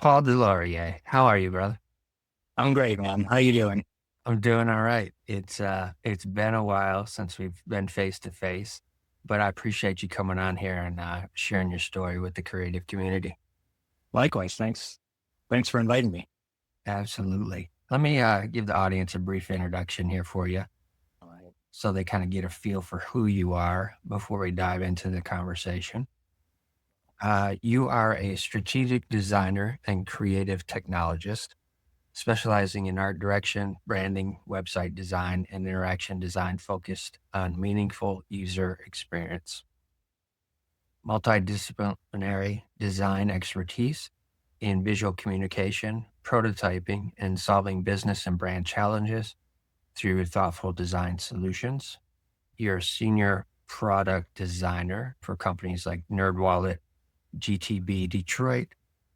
Paul Delaurier. How are you, brother? I'm great, man. How you doing? I'm doing all right. It's been a while since we've been face to face, but I appreciate you coming on here and sharing your story with the creative community. Likewise, thanks. Thanks for inviting me. Absolutely. Let me give the audience a brief introduction here for you All right. so they kind of get a feel for who you are before we dive into the conversation. You are a strategic designer and creative technologist, specializing in art direction, branding, website design, and interaction design focused on meaningful user experience. Multidisciplinary design expertise in visual communication, prototyping, and solving business and brand challenges through thoughtful design solutions. You're a senior product designer for companies like NerdWallet, GTB Detroit,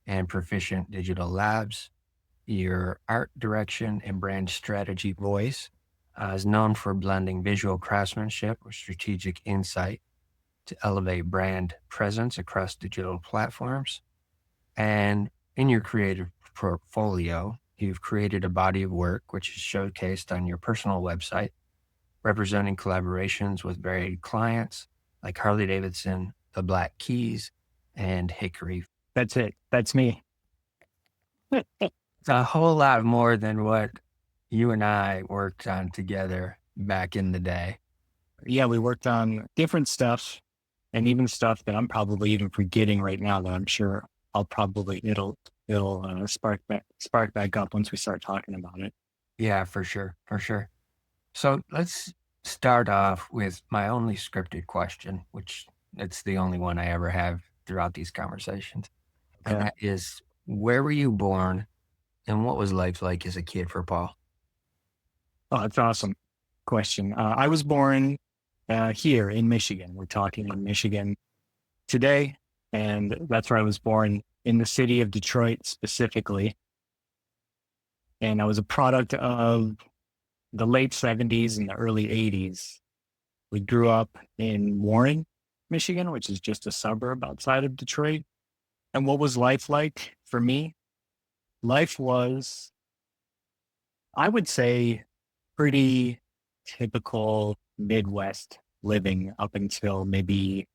and Proficient Digital Labs. Your art direction and brand strategy voice is known for blending visual craftsmanship with strategic insight to elevate brand presence across digital platforms. And in your creative portfolio, you've created a body of work which is showcased on your personal website, representing collaborations with varied clients like Harley Davidson, the Black Keys, and Hickory. That's it. That's me. It's a whole lot more than what you and I worked on together back in the day. Yeah, we worked on different stuff and even stuff that I'm probably even forgetting right now that I'm sure it'll spark back up once we start talking about it. Yeah, for sure, for sure. So let's start off with my only scripted question, which it's the only one I ever have throughout these conversations. And Okay. that is, where were you born and what was life like as a kid for Paul? Oh, that's awesome question. I was born here in Michigan. We're talking in Michigan today, and that's where I was born in the city of Detroit specifically. And I was a product of the late 70s and the early 80s. We grew up in Warren, Michigan, which is just a suburb outside of Detroit. And what was life like for me? Life was, I would say, pretty typical Midwest living up until maybe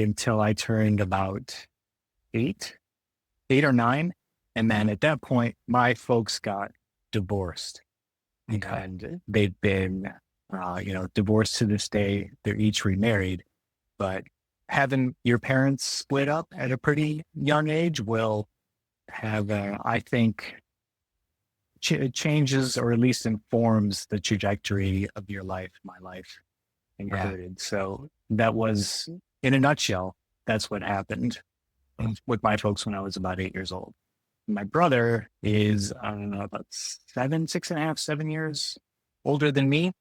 until I turned about eight, 8 or 9. And then at that point, my folks got divorced. Okay. And they've been, divorced to this day. They're each remarried, but having your parents split up at a pretty young age will have, I think, changes or at least informs the trajectory of your life, my life Yeah. included. So that was, in a nutshell, that's what happened with my folks when I was about 8 years old. My brother is, I don't know, about 6.5, 7 years older than me.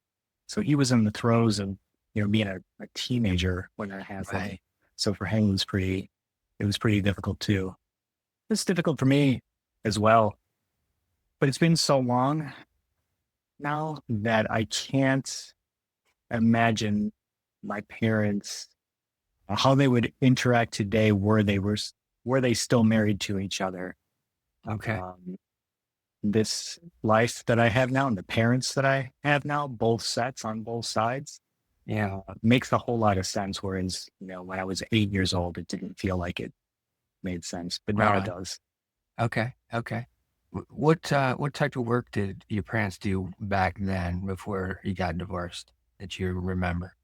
So he was in the throes of, being a teenager when that happened. Right. So for him, it was pretty difficult too. It's difficult for me as well, but it's been so long now that I can't imagine my parents, how they would interact today were they still married to each other. Okay. Um, this life that I have now and the parents that I have now, both sets on both sides, Yeah. makes a whole lot of sense. Whereas, when I was 8 years old, it didn't feel like it made sense, but Right now it on. does. Okay. Okay. What type of work did your parents do back then before you got divorced that you remember?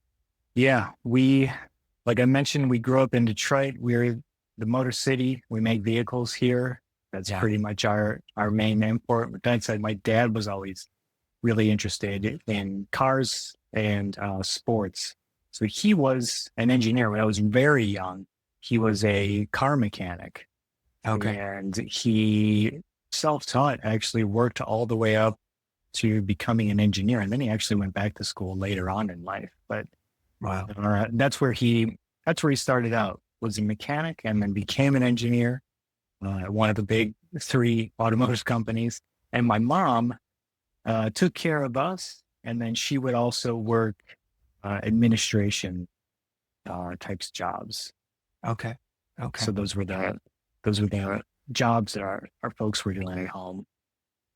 Yeah, like I mentioned, we grew up in Detroit. We're the Motor City. We make vehicles here. That's Yeah. pretty much our main import. With that said, my dad was always really interested in cars and sports. So he was an engineer when I was very young. He was a car mechanic Okay. and he self-taught, actually worked all the way up to becoming an engineer. And then he actually went back to school later on in life. But Wow. that's where he started out, was a mechanic and then became an engineer at one of the big three automotive companies. And my mom took care of us. And then she would also work administration types jobs. Okay. Okay. So those were the jobs that our folks were doing at home.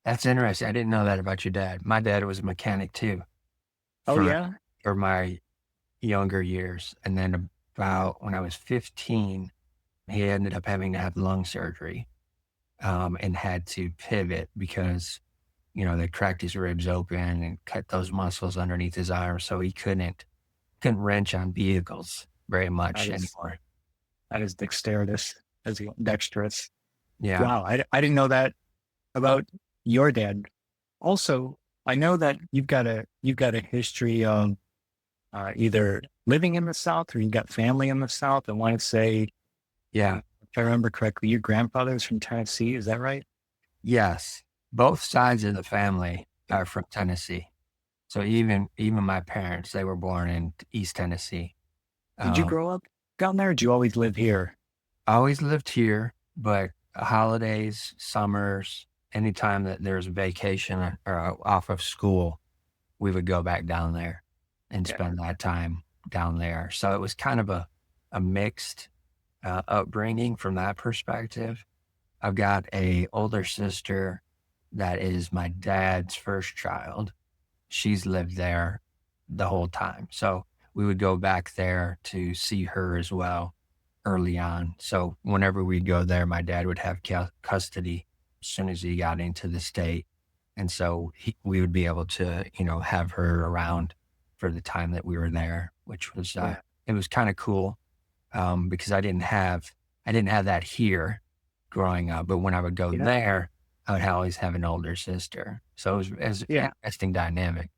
That's interesting. I didn't know that about your dad. My dad was a mechanic too Oh for yeah. for my younger years. And then about when I was 15, he ended up having to have lung surgery, and had to pivot because, they cracked his ribs open and cut those muscles underneath his arms. So he couldn't wrench on vehicles very That much is anymore. that is dexterous. Yeah. Wow, I didn't know that about your dad. Also, I know that you've got a history of either living in the South or you've got family in the South. I want to say, Yeah. if I remember correctly, your grandfather's from Tennessee. Is that right? Yes. Both sides of the family are from Tennessee. So even my parents, they were born in East Tennessee. Did you Um, grow up down there? Or did you always live here? I always lived here, but holidays, summers, anytime that there's a vacation or off of school, we would go back down there and Yeah. spend that time down there. So it was kind of a mixed upbringing from that perspective. I've got a older sister that is my dad's first child. She's lived there the whole time. So we would go back there to see her as well early on. So whenever we'd go there, my dad would have custody as soon as he got into the state. And so we would be able to, have her around for the time that we were there, which was, Yeah. it was kind of cool, because I didn't have that here growing up. But when I would go Yeah. there, I would always have an older sister. So it was an Yeah. interesting dynamic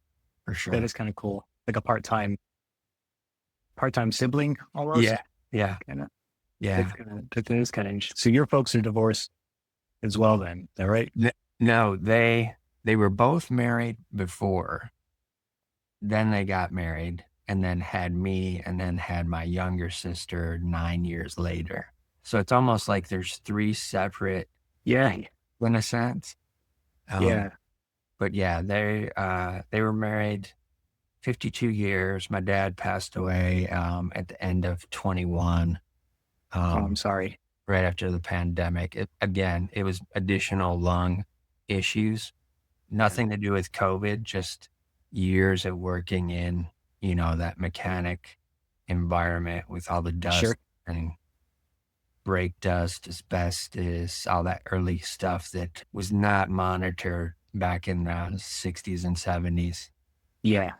for That sure. is kind of cool. Like a part-time sibling Yeah. almost. Yeah. Kind of. Yeah. That is kind of interesting. So your folks are divorced as well then. Is that right? No, they were both married before. Then they got married and then had me and then had my younger sister 9 years later. So it's almost like there's 3 separate Yeah. in a sense. Um, Yeah. but yeah, they were married 52 years. My dad passed away, at the end of 21, Oh, I'm um, sorry. right after the pandemic. It was additional lung issues. Yeah. Nothing to do with COVID, just years of working in, that mechanic environment with all the Sure. dust and brake dust, asbestos, all that early stuff that was not monitored back in the 60s and 70s. Yeah.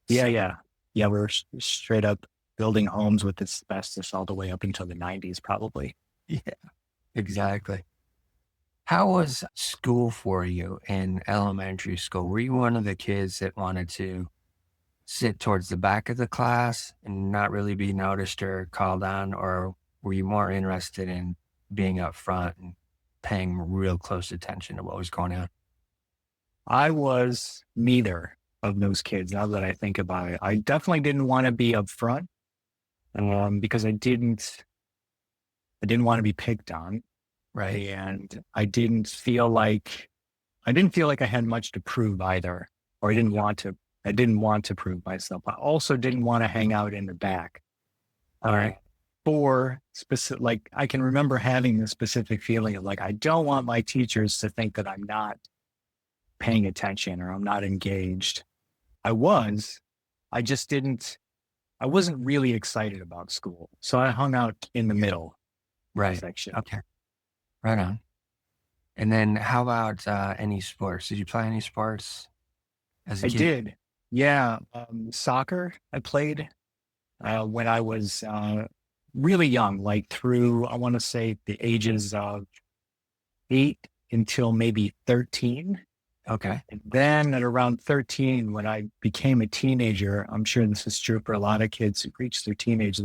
Yeah. So, Yeah. Yeah. We were straight up building homes with asbestos all the way up until the 90s, probably. yeah, exactly. How was school for you in elementary school? Were you one of the kids that wanted to sit towards the back of the class and not really be noticed or called on, or were you more interested in being up front and paying real close attention to what was going on? I was neither of those kids. Now that I think about it, I definitely didn't want to be up front, because I didn't want to be picked on, Right. and I didn't feel like I had much to prove either, or I didn't want to prove myself. I also didn't want to hang out in the back. All Uh, right. for specific, like I can remember having the specific feeling of like, I don't want my teachers to think that I'm not paying attention or I'm not engaged. I was, I just I wasn't really excited about school. So I hung out in the middle Right. section. Okay. Right on. And then how about any sports? Did you play any sports as a I kid? did. Yeah. Soccer I played when I was really young, like through, I want to say the ages of 8 until maybe 13. Okay. And then at around 13, when I became a teenager, I'm sure this is true for a lot of kids who reach their teenage,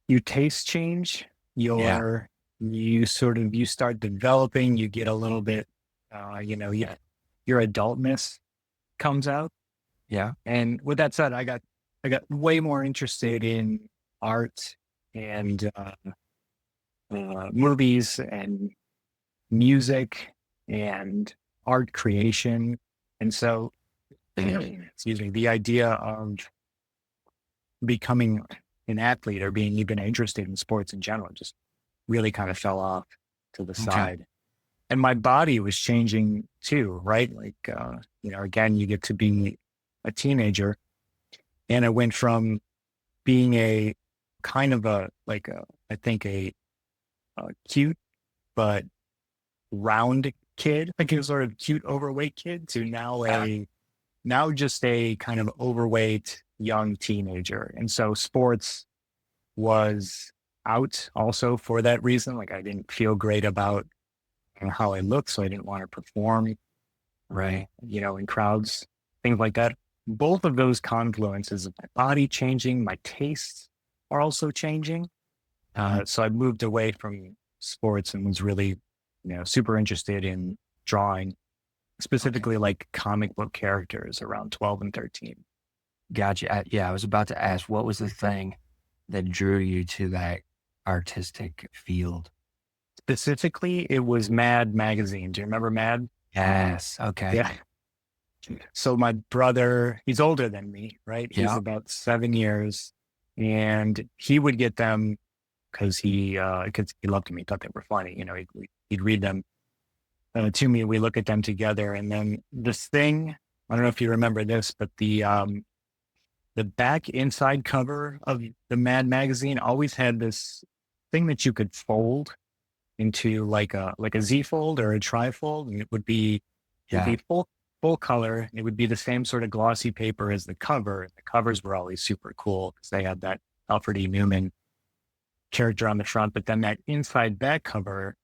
you taste change, Yeah. you start developing, you get a little bit, your adultness comes out. Yeah. And with that said, I got way more interested in art and movies and music and art creation. And so, excuse me, the idea of becoming an athlete or being even interested in sports in general. Just really kind of fell off to the Okay. side. And my body was changing too, right? Like, again, you get to be a teenager, and I went from being a kind of I think a cute but round kid, like a sort of cute overweight kid, to now just a kind of overweight young teenager. And so sports was out also for that reason. Like, I didn't feel great about how I looked, so I didn't want to perform, Right. in crowds, things like that. Both of those confluences of my body changing, my tastes are also changing. Mhm. So I moved away from sports and was really, super interested in drawing, Okay. specifically like comic book characters around 12 and 13. Gotcha. Yeah, I was about to ask, what was the thing that drew you to that artistic field? Specifically, it was Mad magazine. Do you remember Mad? Yes. Okay. Yeah. So my brother, he's older than me, right? He's Yeah. about 7 years, and he would get them because he loved them. He thought they were funny. He'd read them to me. We look at them together, and then this thing. I don't know if you remember this, but the back inside cover of the Mad magazine always had this thing that you could fold into like a Z fold or a trifold, and it would be Yeah. full color. And it would be the same sort of glossy paper as the cover. And the covers were always super cool because they had that Alfred E. Newman character on the front. But then that inside back cover,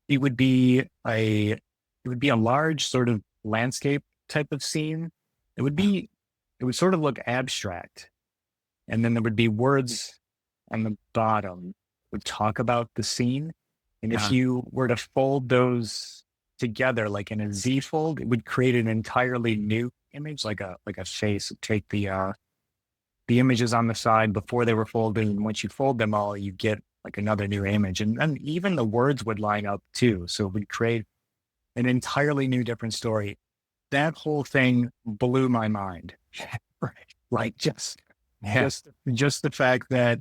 it would be a it would be a large sort of landscape type of scene. It would sort of look abstract. And then there would be words on the bottom would talk about the scene. And if Yeah. you were to fold those together, like in a Z fold, it would create an entirely new image, like a face. Take the images on the side before they were folded, and once you fold them all, you get like another new image. And then even the words would line up too. So it would create an entirely new different story. That whole thing blew my mind. Right. Like Yeah. just the fact that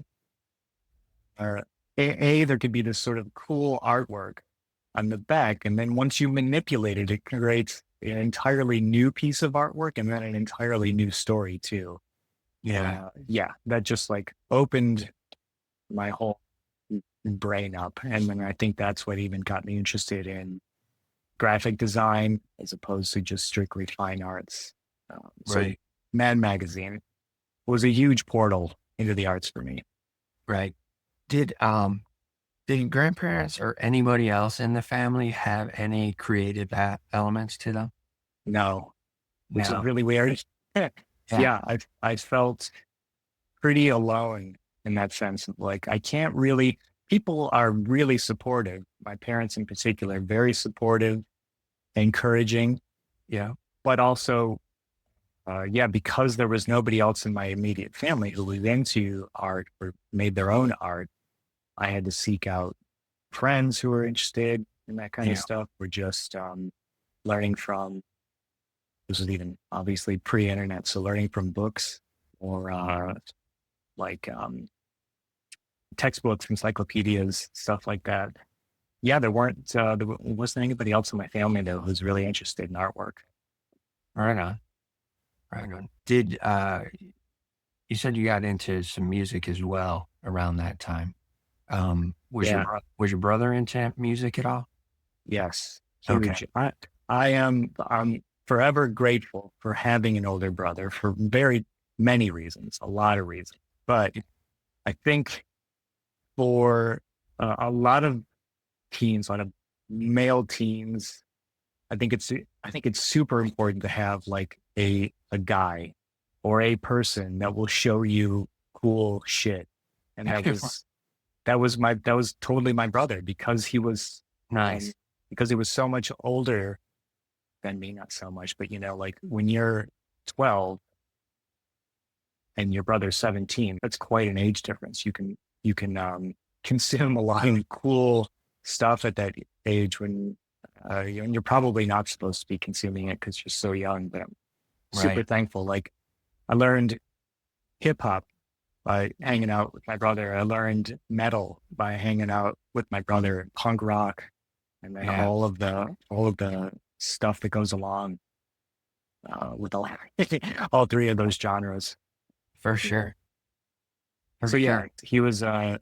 uh, there could be this sort of cool artwork on the back, and then once you manipulate it, it creates an entirely new piece of artwork and then an entirely new story too. Yeah. Yeah, that just like opened my whole brain up, and then I think that's what even got me interested in graphic design as opposed to just strictly fine arts. So Right. Mad Magazine was a huge portal into the arts for me. Right. Did did grandparents or anybody else in the family have any creative elements to them? No, which is No. really weird. Yeah. Yeah, I felt pretty alone in that sense. Of like, I can't really. People are really supportive. My parents, in particular, very supportive, encouraging, Yeah. but also, yeah, because there was nobody else in my immediate family who was into art or made their own art. I had to seek out friends who were interested in that kind of Yeah. stuff. We're just learning from, this was even obviously pre-internet, so learning from books or like textbooks, encyclopedias, stuff like that. Yeah, there wasn't anybody else in my family though who's really interested in artwork. Right on. Right on. Did you said you got into some music as well around that time? Yeah, Was your brother into music at all? yes, Okay. huge. I'm forever grateful for having an older brother for very many reasons, a lot of reasons. But I think for a lot of teens, a lot of male teens, I think it's super important to have like a guy or a person that will show you cool shit. And that was totally my brother because um, Nice. he was so much older than me, not so much, but like when you're 12 and your brother's 17, that's quite an age difference. You can consume a lot of cool stuff at that age when you're probably not supposed to be consuming it because you're so young. But I'm super Right. thankful. Like, I learned hip hop by hanging out with my brother. I learned metal by hanging out with my brother, punk rock, and then Yeah, all of the stuff that goes along with all all three of those genres. for You know. sure. For So yeah, sure. he was a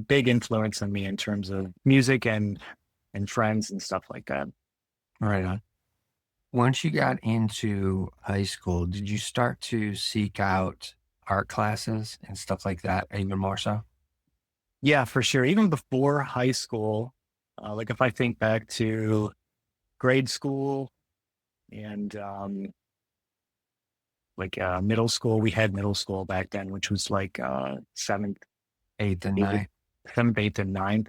big influence on me in terms of music and friends and stuff like that. Right on. Once you got into high school, did you start to seek out art classes and stuff like that even more so? Yeah, for sure. Even before high school, like if I think back to grade school and middle school, we had middle school back then, which was like seventh, Eighth and eighth, ninth. seventh, eighth, and ninth.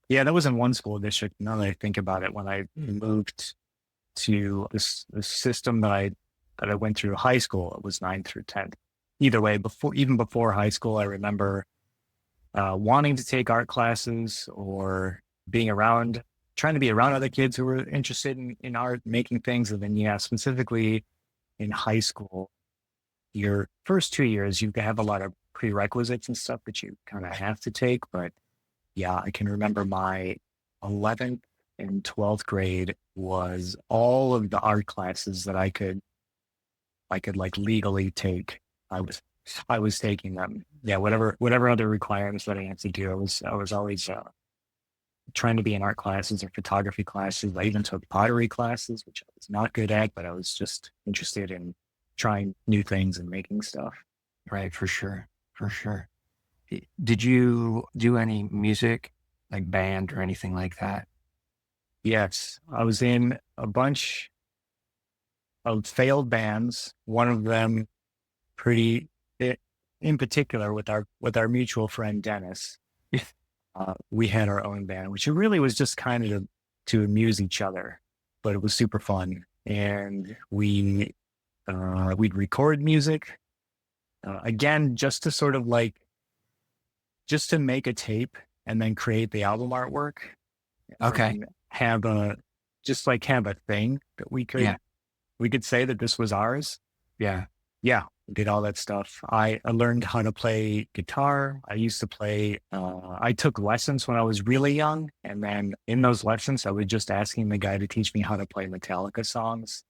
Yeah, that was in one school district. Now that I think about it, when I moved to this system that I went through high school, it was ninth through 10th. Either way, even before high school, I remember wanting to take art classes or being around, trying to be around other kids who were interested in art, making things. And then, yeah, specifically in high school, your first 2 years, you have a lot of prerequisites and stuff that you kind of have to take. But yeah, I can remember my 11th and 12th grade was all of the art classes that I could like legally take. I was I was taking them. Yeah, whatever other requirements that I had to do. I was always trying to be in art classes or photography classes. I even took pottery classes, which I was not good at, but I was just interested in trying new things and making stuff. Right, for sure. For sure. Did you do any music, like band or anything like that? Yes, I was in a bunch of failed bands. One of them pretty in particular with our mutual friend Dennis. We had our own band, which really was just kind of to amuse each other, but it was super fun. And we'd record music again, just to sort of like just to make a tape and then create the album artwork and Okay. then have a thing that we Yeah. could say that this was ours. Yeah. Yeah, did all that stuff. I learned how to play guitar. I used to play, I took lessons when I was really young. And then in those lessons, I was just asking the guy to teach me how to play Metallica songs.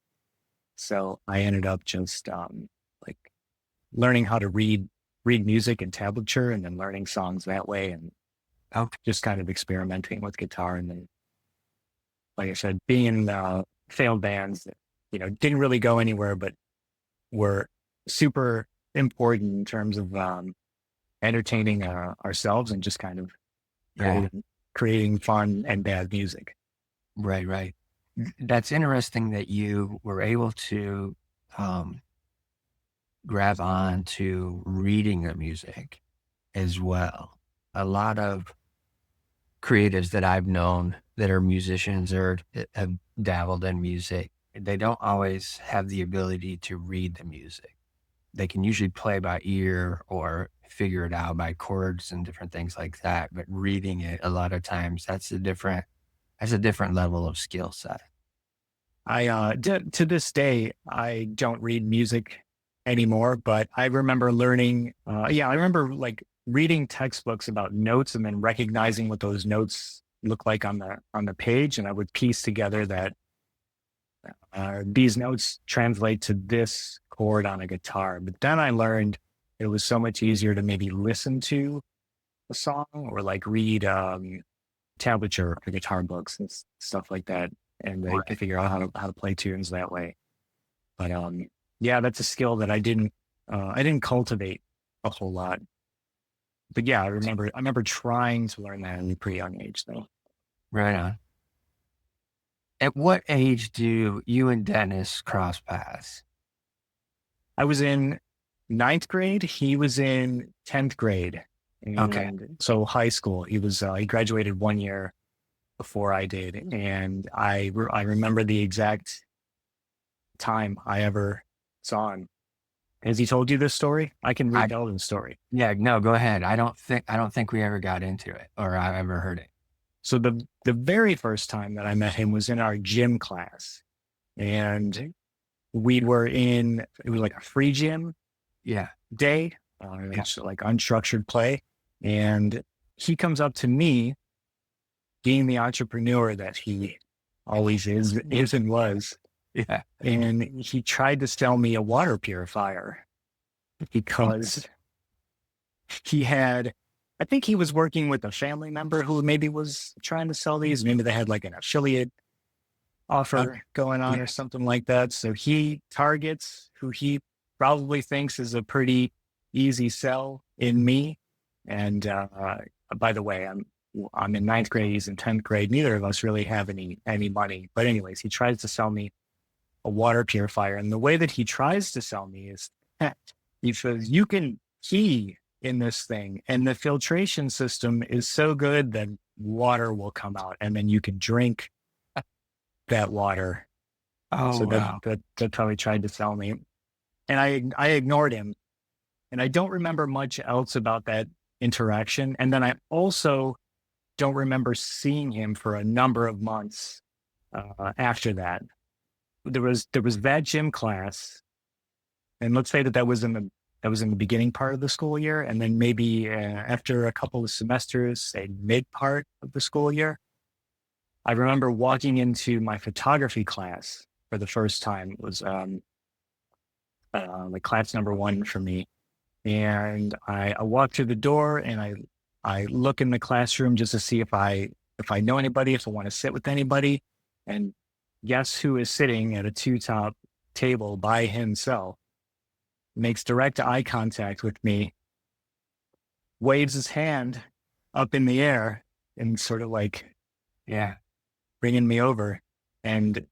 So I ended up just like learning how to read music in tablature and then learning songs that way and Okay. just kind of experimenting with guitar. And then, like I said, being in failed bands that, didn't really go anywhere, but were super important in terms of entertaining ourselves and just kind of Yeah. creating fun and bad music. Right, right. That's interesting that you were able to um, grab on to reading the music as well. A lot of creatives that I've known that are musicians or that have dabbled in music, they don't always have the ability to read the music. They can usually play by ear or figure it out by chords and different things like that. But reading it a lot of times, that's a different level of skill set. To this day, I don't read music anymore, but I remember learning. I remember like reading textbooks about notes and then recognizing what those notes look like on the page, and I would piece together that these notes translate to this chord on a guitar. But then I learned it was so much easier to maybe listen to a song or like read tablature for guitar books and stuff like that, and they could Right. figure out how to play tunes that way. But yeah, that's a skill that I didn't cultivate a whole lot. But yeah, I remember trying to learn that at a pretty young age though. Right on. At what age do you and Dennis cross paths? I was in ninth grade. He was in 10th grade. Okay. And so high school, he graduated 1 year before I did. And I remember the exact time I ever saw him. Has he told you this story? I can I retell the story. Yeah, no, go ahead. I don't think we ever got into it or I ever heard it. So the very first time that I met him was in our gym class. And it was like a free gym Yeah. day. Yeah. It's like unstructured play. And he comes up to me, being the entrepreneur that he always is and was. Yeah. And he tried to sell me a water purifier because he had, I think he was working with a family member who maybe was trying to sell these. Maybe they had like an affiliate offer going on Yeah. or something like that. So he targets who he probably thinks is a pretty easy sell in me. And by the way, I'm in ninth grade, he's in 10th grade. Neither of us really have any money. But anyways, he tries to sell me a water purifier. And the way that he tries to sell me is he says, you can key in this thing and the filtration system is so good that water will come out and then you can drink that water. Oh, So wow. that's how he tried to sell me. And I ignored him. And I don't remember much else about that interaction. And then I also don't remember seeing him for a number of months after that. There was that gym class, and let's say that was in the beginning part of the school year, and then maybe after a couple of semesters, say mid part of the school year, I remember walking into my photography class for the first time. It was like class number one for me, and I walked through the door and I look in the classroom just to see if I know anybody, if I want to sit with anybody, and guess who is sitting at a two-top table by himself, makes direct eye contact with me, waves his hand up in the air and sort of like Yeah. bringing me over. And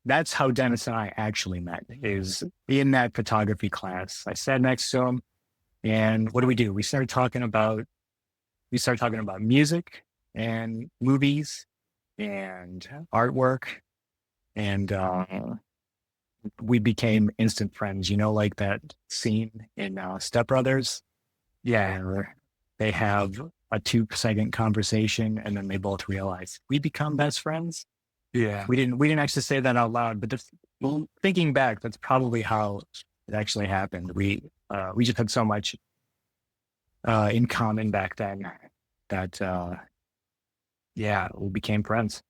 that's how Dennis and I actually met, is in that photography class. I sat next to him and what do? We started talking about music and movies and artwork. And we became instant friends, like that scene in Step Brothers Yeah. where they have a 2-second conversation and then they both realize we become best friends. Yeah. We didn't actually say that out loud, but thinking back, that's probably how it actually happened. We just had so much in common back then that Yeah. we became friends.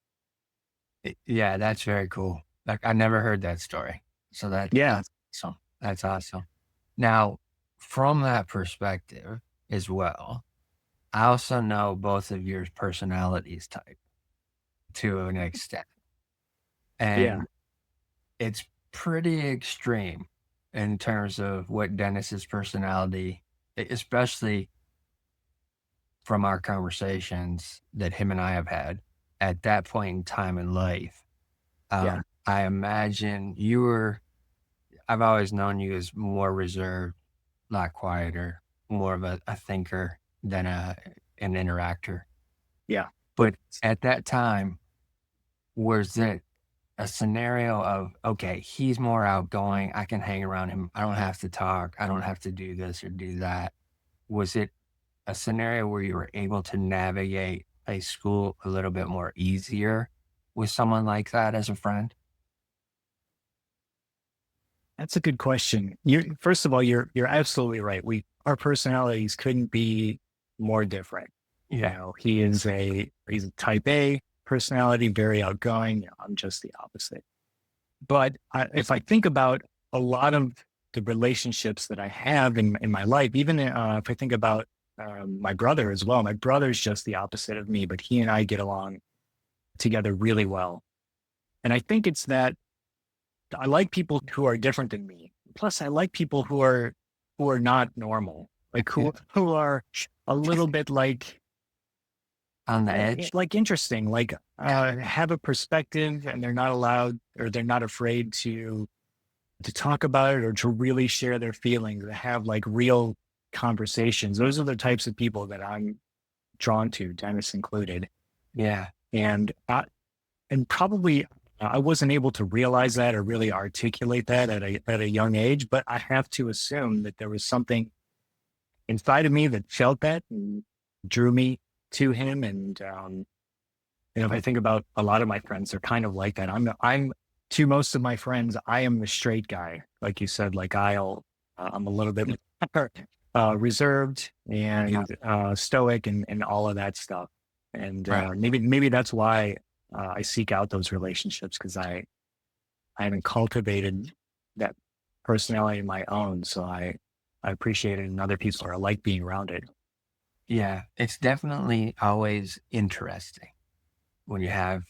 Yeah. That's very cool. Like, I never heard that story. So Yeah, that's awesome. That's awesome. Now, from that perspective as well, I also know both of your personalities type to an extent. yeah, And it's pretty extreme in terms of what Dennis's personality, especially from our conversations that him and I have had at that point in time in life. yeah, I imagine I've always known you as more reserved, a lot quieter, more of a thinker than an interactor. yeah. But at that time, was it a scenario of, okay, he's more outgoing. I can hang around him. I don't have to talk. I don't have to do this or do that. Was it a scenario where you were able to navigate a school a little bit more easier with someone like that as a friend? That's a good question. First of all, you're absolutely right. Our personalities couldn't be more different. Yeah. He's a type A personality, very outgoing. I'm just the opposite. But if I think about a lot of the relationships that I have in my life, even if I think about my brother as well, my brother's just the opposite of me, but he and I get along together really well. And I think it's that I like people who are different than me. Plus, I like people who are not normal, like Yeah. who are a little bit On the edge? like interesting, like have a perspective, and they're not allowed or they're not afraid to talk about it or to really share their feelings, to have like real conversations. Those are the types of people that I'm drawn to, Dennis included. Yeah. And probably I wasn't able to realize that or really articulate that at a young age, but I have to assume that there was something inside of me that felt that and drew me to him. And if I think about a lot of my friends, they're kind of like that. I'm to most of my friends, I am the straight guy, like you said. Like I'm a little bit reserved Yeah. and stoic and all of that stuff. And Right. maybe that's why I seek out those relationships, because I haven't cultivated that personality of my own. So I appreciate it, and other people are like being around it. Yeah. It's definitely always interesting when you have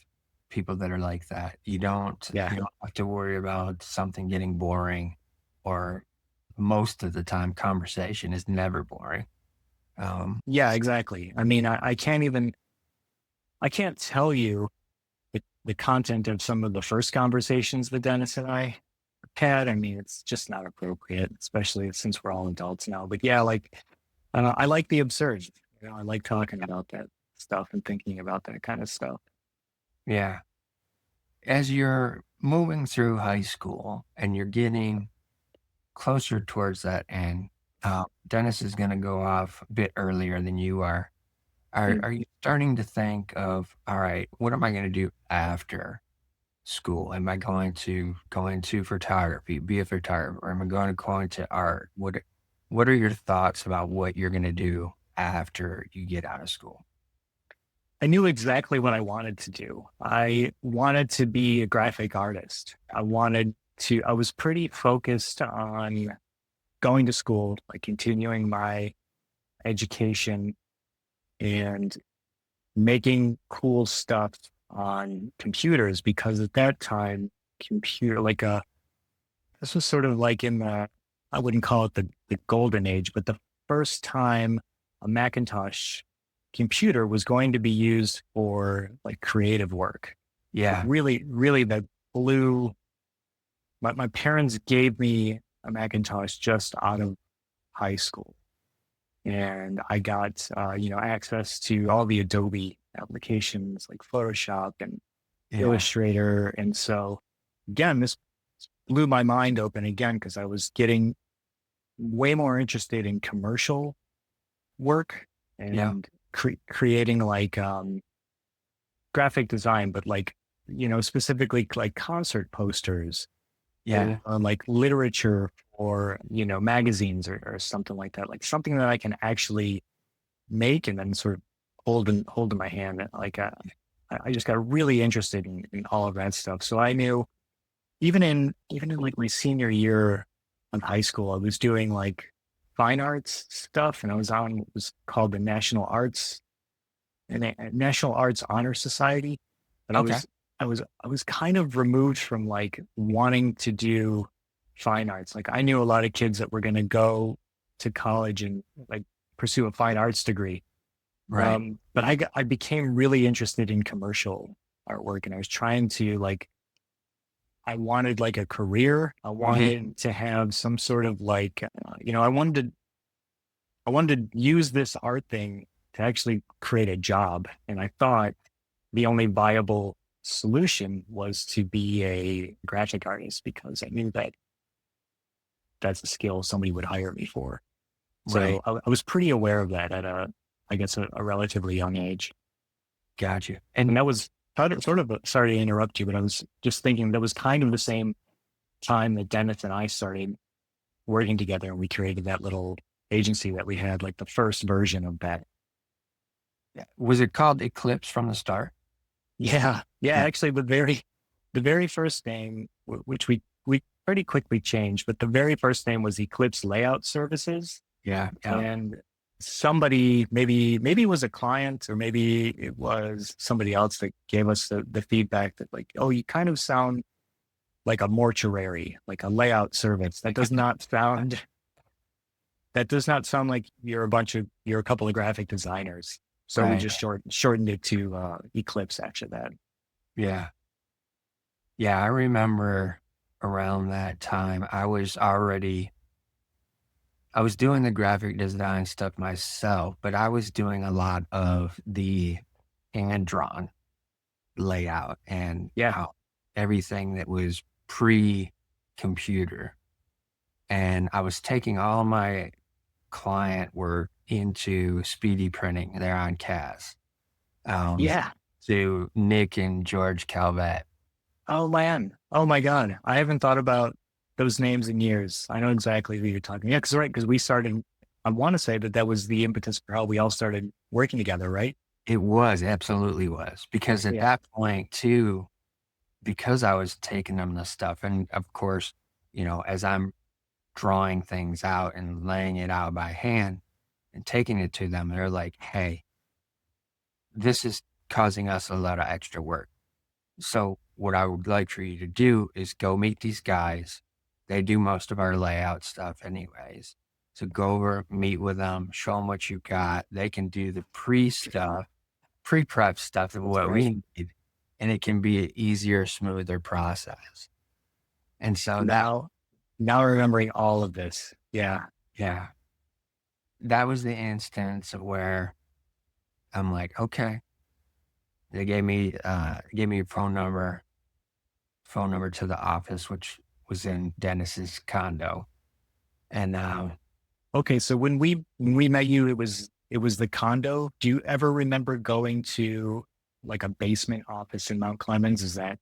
people that are like that. Yeah. You don't have to worry about something getting boring, or most of the time conversation is never boring. Um, Yeah, exactly. I mean, I can't tell you the content of some of the first conversations that Dennis and I had. I mean, it's just not appropriate, especially since we're all adults now. But yeah, like I like the absurd. I like talking about that stuff and thinking about that kind of stuff. yeah. As you're moving through high school and you're getting closer towards that end, Dennis is going to go off a bit earlier than you are. Mm. Are you starting to think of, all right, what am I going to do after school? Am I going to go into photography, be a photographer, or am I going to go into art? What are your thoughts about what you're going to do after you get out of school? I knew exactly what I wanted to do. I wanted to be a graphic artist. I was pretty focused on going to school, like continuing my education and making cool stuff on computers, because at that time, computer, this was sort of like in I wouldn't call it the golden age, but the first time a Macintosh computer was going to be used for like creative work. Like Yeah, really that blew my parents gave me a Macintosh just out of high school. And I got access to all the Adobe applications like Photoshop and yeah, Illustrator. And so again, this blew my mind open again, because I was getting way more interested in commercial work yeah, and creating like graphic design, but like, specifically like concert posters yeah, or like literature or, magazines or something like that, like something that I can actually make and then sort of hold in my hand. Like, I just got really interested in all of that stuff. So I knew even in like my senior year of high school, I was doing like fine arts stuff, and I was on what was called the National Arts Honor Society. But okay, I was kind of removed from like wanting to do fine arts. Like I knew a lot of kids that were going to go to college and like pursue a fine arts degree. right, But I became really interested in commercial artwork, and I was trying to like, I wanted like a career. I mhm, wanted to have some sort of like, I wanted to use this art thing to actually create a job. And I thought the only viable solution was to be a graphic artist, because I knew that that's a skill somebody would hire me for. So right, I was pretty aware of that at I guess, a relatively young age. got you. And And that was sort of, sorry to interrupt you, but I was just thinking that was kind of the same time that Dennis and I started working together, and we created that little agency that we had, like the first version of that. yeah, was it called Eclipse from the start? Yeah. Yeah. Yeah, Actually, the very first name, which we pretty quickly changed, but the very first name was Eclipse Layout Services. yeah, yeah, And somebody, maybe it was a client, or maybe it was somebody else that gave us the feedback that like, oh, you kind of sound like a mortuary, like a layout service. That does not sound like you're a couple of graphic designers. So we right, just shortened it to Eclipse after that. yeah. Yeah, I remember around that time, I was doing the graphic design stuff myself, but I was doing a lot of the hand-drawn layout and Yeah. how everything that was pre-computer, and I was taking all my client work into 3D printing there on CAS, um, Yeah. to Nick and George Calvet. Oh man. Oh my God. I haven't thought about. those names and years. I know exactly who you're talking. Yeah, because we started. I want to say that was the impetus for how we all started working together, right? It was, absolutely was, because at Yeah, that point too, because I was taking them the stuff, and of course, as I'm drawing things out and laying it out by hand and taking it to them, they're like, "Hey, this is causing us a lot of extra work. So what I would like for you to do is go meet these guys. They do most of our layout stuff anyways. So go over, meet with them, show them what you got. They can do the stuff, pre-prep stuff of that's what right. we need, and it can be an easier, smoother process. And so Now, now remembering all of this. Yeah, yeah, that was the instance of where I'm like, okay, they gave me a phone number to the office, which was in Dennis's condo. And okay, so when we met you, it was the condo. Do you ever remember going to like a basement office in Mount Clemens? Does that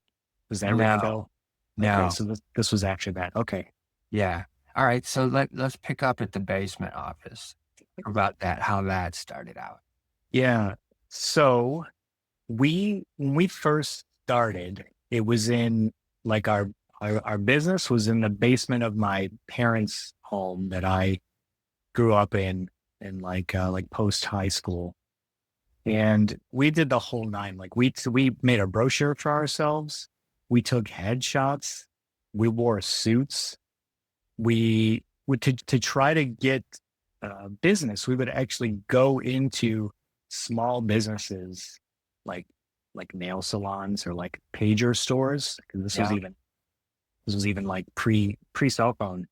ring a no, bell? Okay, no, so this was actually that. Okay. yeah. All right, so let's pick up at the basement office about that, how that started out. Yeah. So when we first started, it was in like our business was in the basement of my parents' home that I grew up in like post high school. And we did the whole nine. Like we made a brochure for ourselves. We took headshots. We wore suits. We would to try to get business. We would actually go into small businesses like nail salons or like pager stores. 'Cause Yeah, this was even like pre cell phone,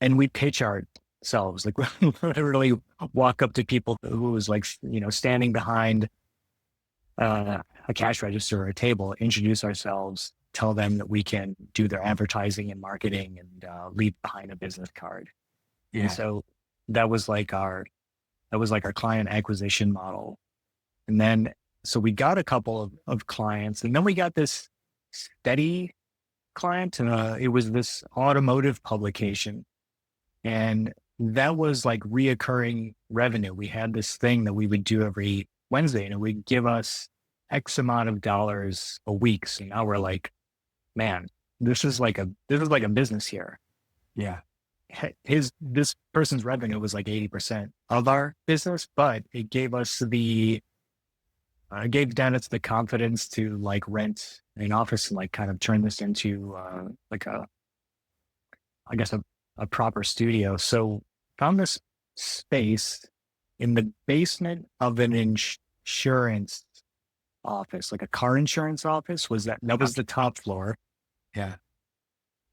and we pitch ourselves like literally walk up to people who was like standing behind a cash register or a table, introduce ourselves, tell them that we can do their advertising and marketing, and leave behind a business card. And yeah, so that was like our client acquisition model. And then so we got a couple of clients, and then we got this steady client. It was this automotive publication, and that was like reoccurring revenue. We had this thing that we would do every Wednesday, and it would give us X amount of dollars a week. So now we're like, man, this is like a business here. yeah, This person's revenue was like 80% of our business, but it gave us the gave Dennis the confidence to like rent an office and like kind of turn this into like I guess a proper studio. So found this space in the basement of an insurance office, like a car insurance office. That was the top floor, yeah,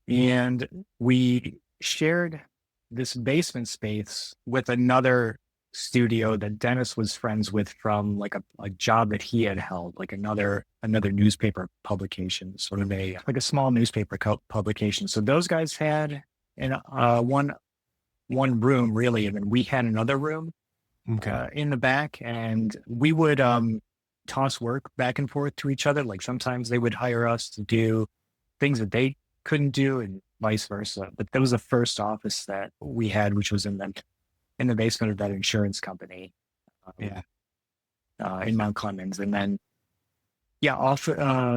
and we shared this basement space with another studio that Dennis was friends with from like a job that he had held, like another newspaper publication, sort of a like a small newspaper publication. So those guys had in one room really, and then we had another room okay, in the back, and we would toss work back and forth to each other. Like sometimes they would hire us to do things that they couldn't do, and vice versa. But that was the first office that we had, which was in the basement of that insurance company um, yeah, in Mount Clemens. And then yeah,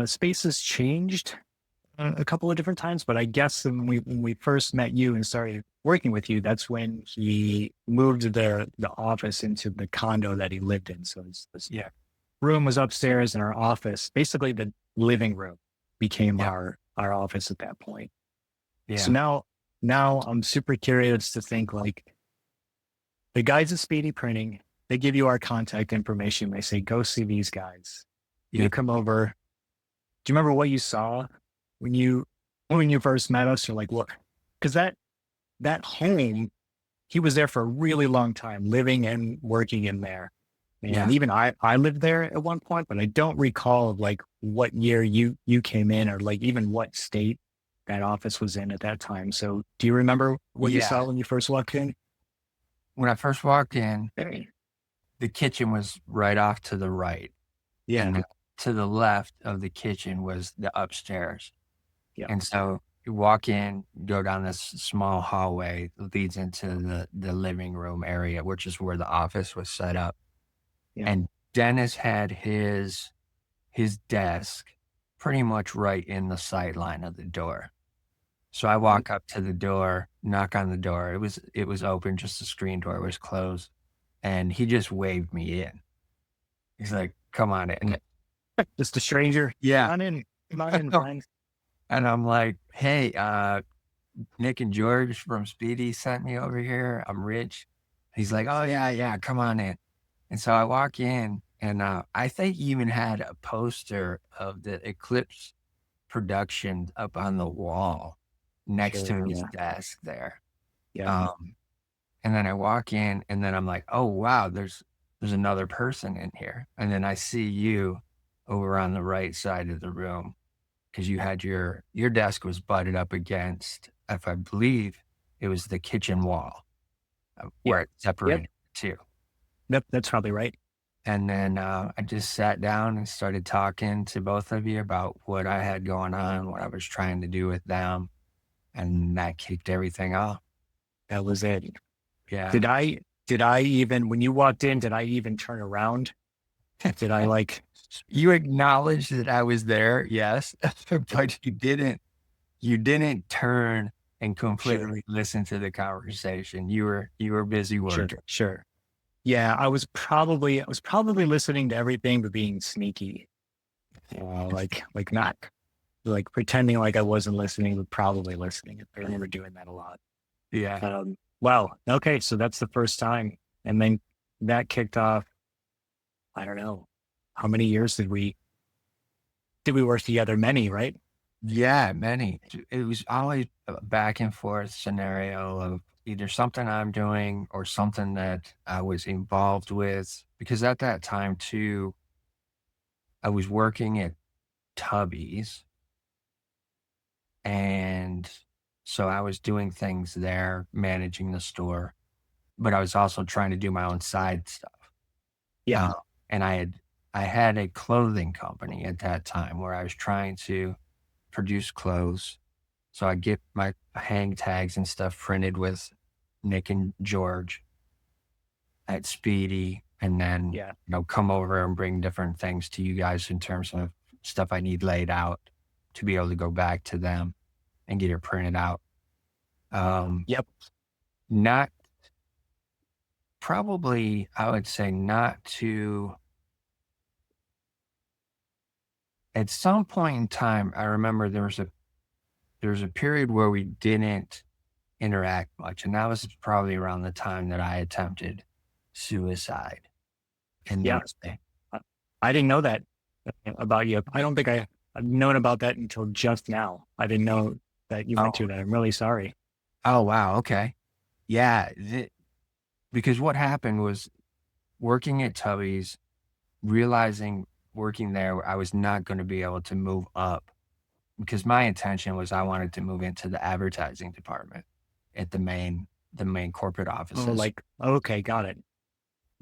spaces changed a couple of different times, but I guess when we first met you and started working with you, that's when he moved the office into the condo that he lived in. So this yeah, room was upstairs, and our office, basically the living room, became yeah, our office at that point. So yeah, now I'm super curious to think like the guys at Speedy Printing, they give you our contact information. They say, go see these guys. You yeah. come over. Do you remember what you saw when you first met us? You're like, look, because that home, he was there for a really long time, living and working in there. And Yeah. even I lived there at one point, but I don't recall of like what year you came in, or like even what state that office was in at that time. So do you remember what you Yeah. saw when you first walked in? When I first walked in, the kitchen was right off to the right, Yeah. and to the left of the kitchen was the upstairs. Yeah. And so you walk in, go down this small hallway that leads into the living room area, which is where the office was set up. Yeah. And Dennis had his desk pretty much right in the sight line of the door. So I Right. walk up to the door, knock on the door. It was open, just the screen door was closed, and he just waved me in. He's like, "Come on in." Just a stranger. Yeah. Come on in, friend. And I'm like, "Hey, Nick and George from Speedy sent me over here. I'm Rich." He's like, "Oh yeah, yeah, come on in." And so I walk in, and I think he even had a poster of the Eclipse Productions up on the wall next Sure. to his Yeah. desk there. Yeah. Um, and then I walk in, and then I'm like, "Oh wow, there's another person in here." And then I see you over on the right side of the room because you had your desk was butted up against, if I believe, it was the kitchen wall Yep. where it Yep. separated the two. Yep. That's probably right. And then I just sat down and started talking to both of you about what I had going on, what I was trying to do with them, and that kicked everything off. That was it. Yeah. Did I even, when you walked in, did I even turn around? Did I like, You acknowledged that I was there, yes, but you didn't turn and sure, completely listen to the conversation. You were busy sure, working. sure. Yeah. I was probably listening to everything, but being sneaky, like not like pretending like I wasn't listening, but probably listening. I remember doing that a lot. Yeah. Wow. Okay. So that's the first time. And then that kicked off, I don't know, how many years did we work together? Many, right? Yeah, many. It was always a back and forth scenario of either something I'm doing or something that I was involved with. Because at that time too, I was working at Tubby's, and so I was doing things there, managing the store, but I was also trying to do my own side stuff. Yeah. Uh, and I had a clothing company at that time where I was trying to produce clothes. So I get my hang tags and stuff printed with Nick and George at Speedy, and then, Yeah. come over and bring different things to you guys in terms of stuff I need laid out to be able to go back to them and get it printed out. Um, Yep. not probably, I would say not to, at some point in time, I remember there was a period where we didn't interact much, and that was probably around the time that I attempted suicide in Yeah. those days. I I didn't know that about you. I don't think I've known about that until just now. I didn't know that you went Oh, through that. I'm really sorry. oh, wow, okay. Yeah, because what happened was working at Tubby's, realizing working there, I was not gonna be able to move up because my intention was I wanted to move into the advertising department at the main corporate Oh, offices. like, okay, got it.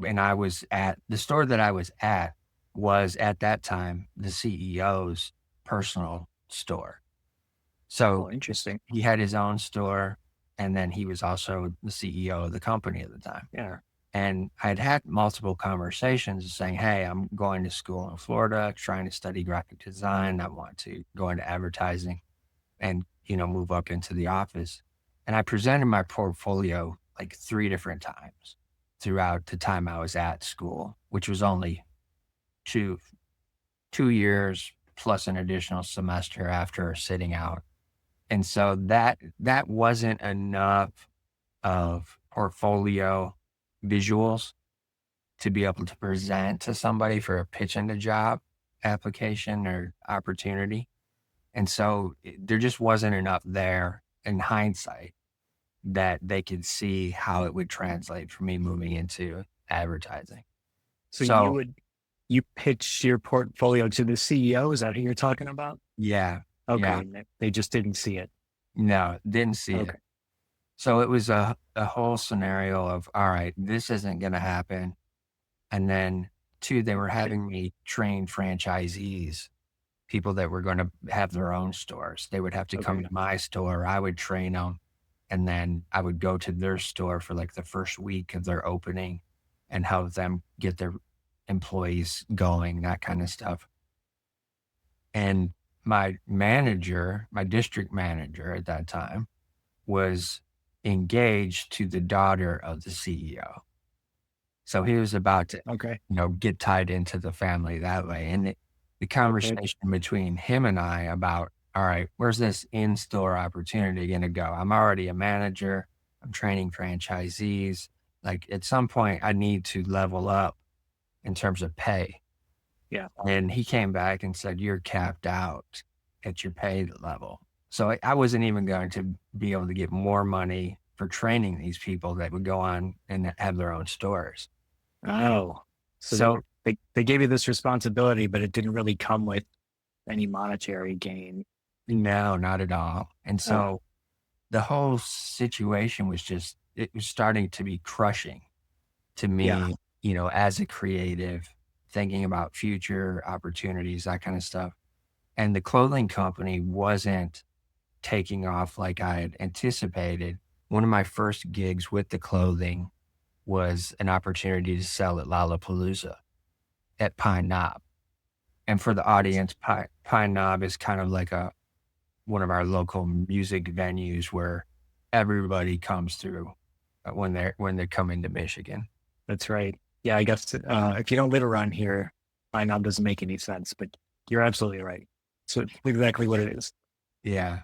And I was at the store that I was at that time the CEO's personal store. Oh, So interesting. he had his own store, and then he was also the CEO of the company at the time. Yeah. And I'd had multiple conversations saying, "Hey, I'm going to school in Florida, trying to study graphic design. I want to go into advertising and, move up into the office." And I presented my portfolio like 3 different times throughout the time I was at school, which was only 2 2 years plus an additional semester after sitting out. And so that wasn't enough of portfolio visuals to be able to present to somebody for a pitch in the job application or opportunity. And so there just wasn't enough there in hindsight that they could see how it would translate for me moving into advertising. So So you pitched your portfolio to the CEO? Is that who you're talking about? yeah, Okay. yeah, And they just didn't see it. no, didn't see it. Okay. So it was a whole scenario of, all right, this isn't going to happen. And then two, they were having me train franchisees people that were going to have their own stores. They would have to come Okay. to my store. I would train them. And then I would go to their store for like the first week of their opening and help them get their employees going, that kind of stuff. And my manager, my district manager at that time, was engaged to the daughter of the CEO. So he was about to, Okay. get tied into the family that way. And the Okay. conversation between him and I about, all right, where's this in-store opportunity going to go? I'm already a manager. I'm training franchisees. Like at some point, I need to level up in terms of pay. Yeah. And he came back and said, you're capped out at your pay level. So I wasn't even going to be able to get more money for training these people that would go on and have their own stores. Oh, so So they gave you this responsibility, but it didn't really come with any monetary gain. no, not at all. And Oh, so the whole situation was just, it was starting to be crushing to yeah. me, as a creative, thinking about future opportunities, that kind of stuff. And the clothing company wasn't taking off like I had anticipated. One of my first gigs with the clothing was an opportunity to sell at Lollapalooza at Pine Knob. And for the audience, Pine Knob is kind of like one of our local music venues where everybody comes through when they're coming to Michigan. That's right. Yeah, I guess if you don't live around here, Pine Knob doesn't make any sense, but you're absolutely right. So it's exactly what it is. Yeah.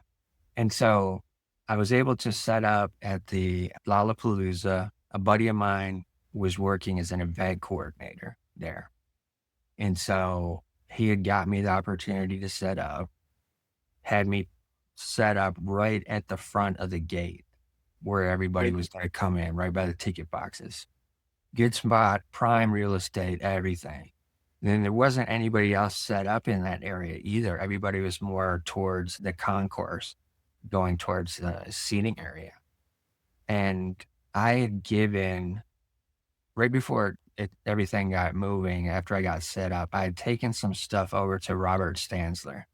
And so I was able to set up at the Lollapalooza. A buddy of mine was working as an event coordinator there. And so he had got me the opportunity to set up, had me set up right at the front of the gate where everybody Right. was going to come in, right by the ticket boxes. Good spot, prime real estate, everything. Then there wasn't anybody else set up in that area either. Everybody was more towards the concourse, going towards the seating area. And I had given, right before everything got moving, after I got set up, I had taken some stuff over to Robert Stansler.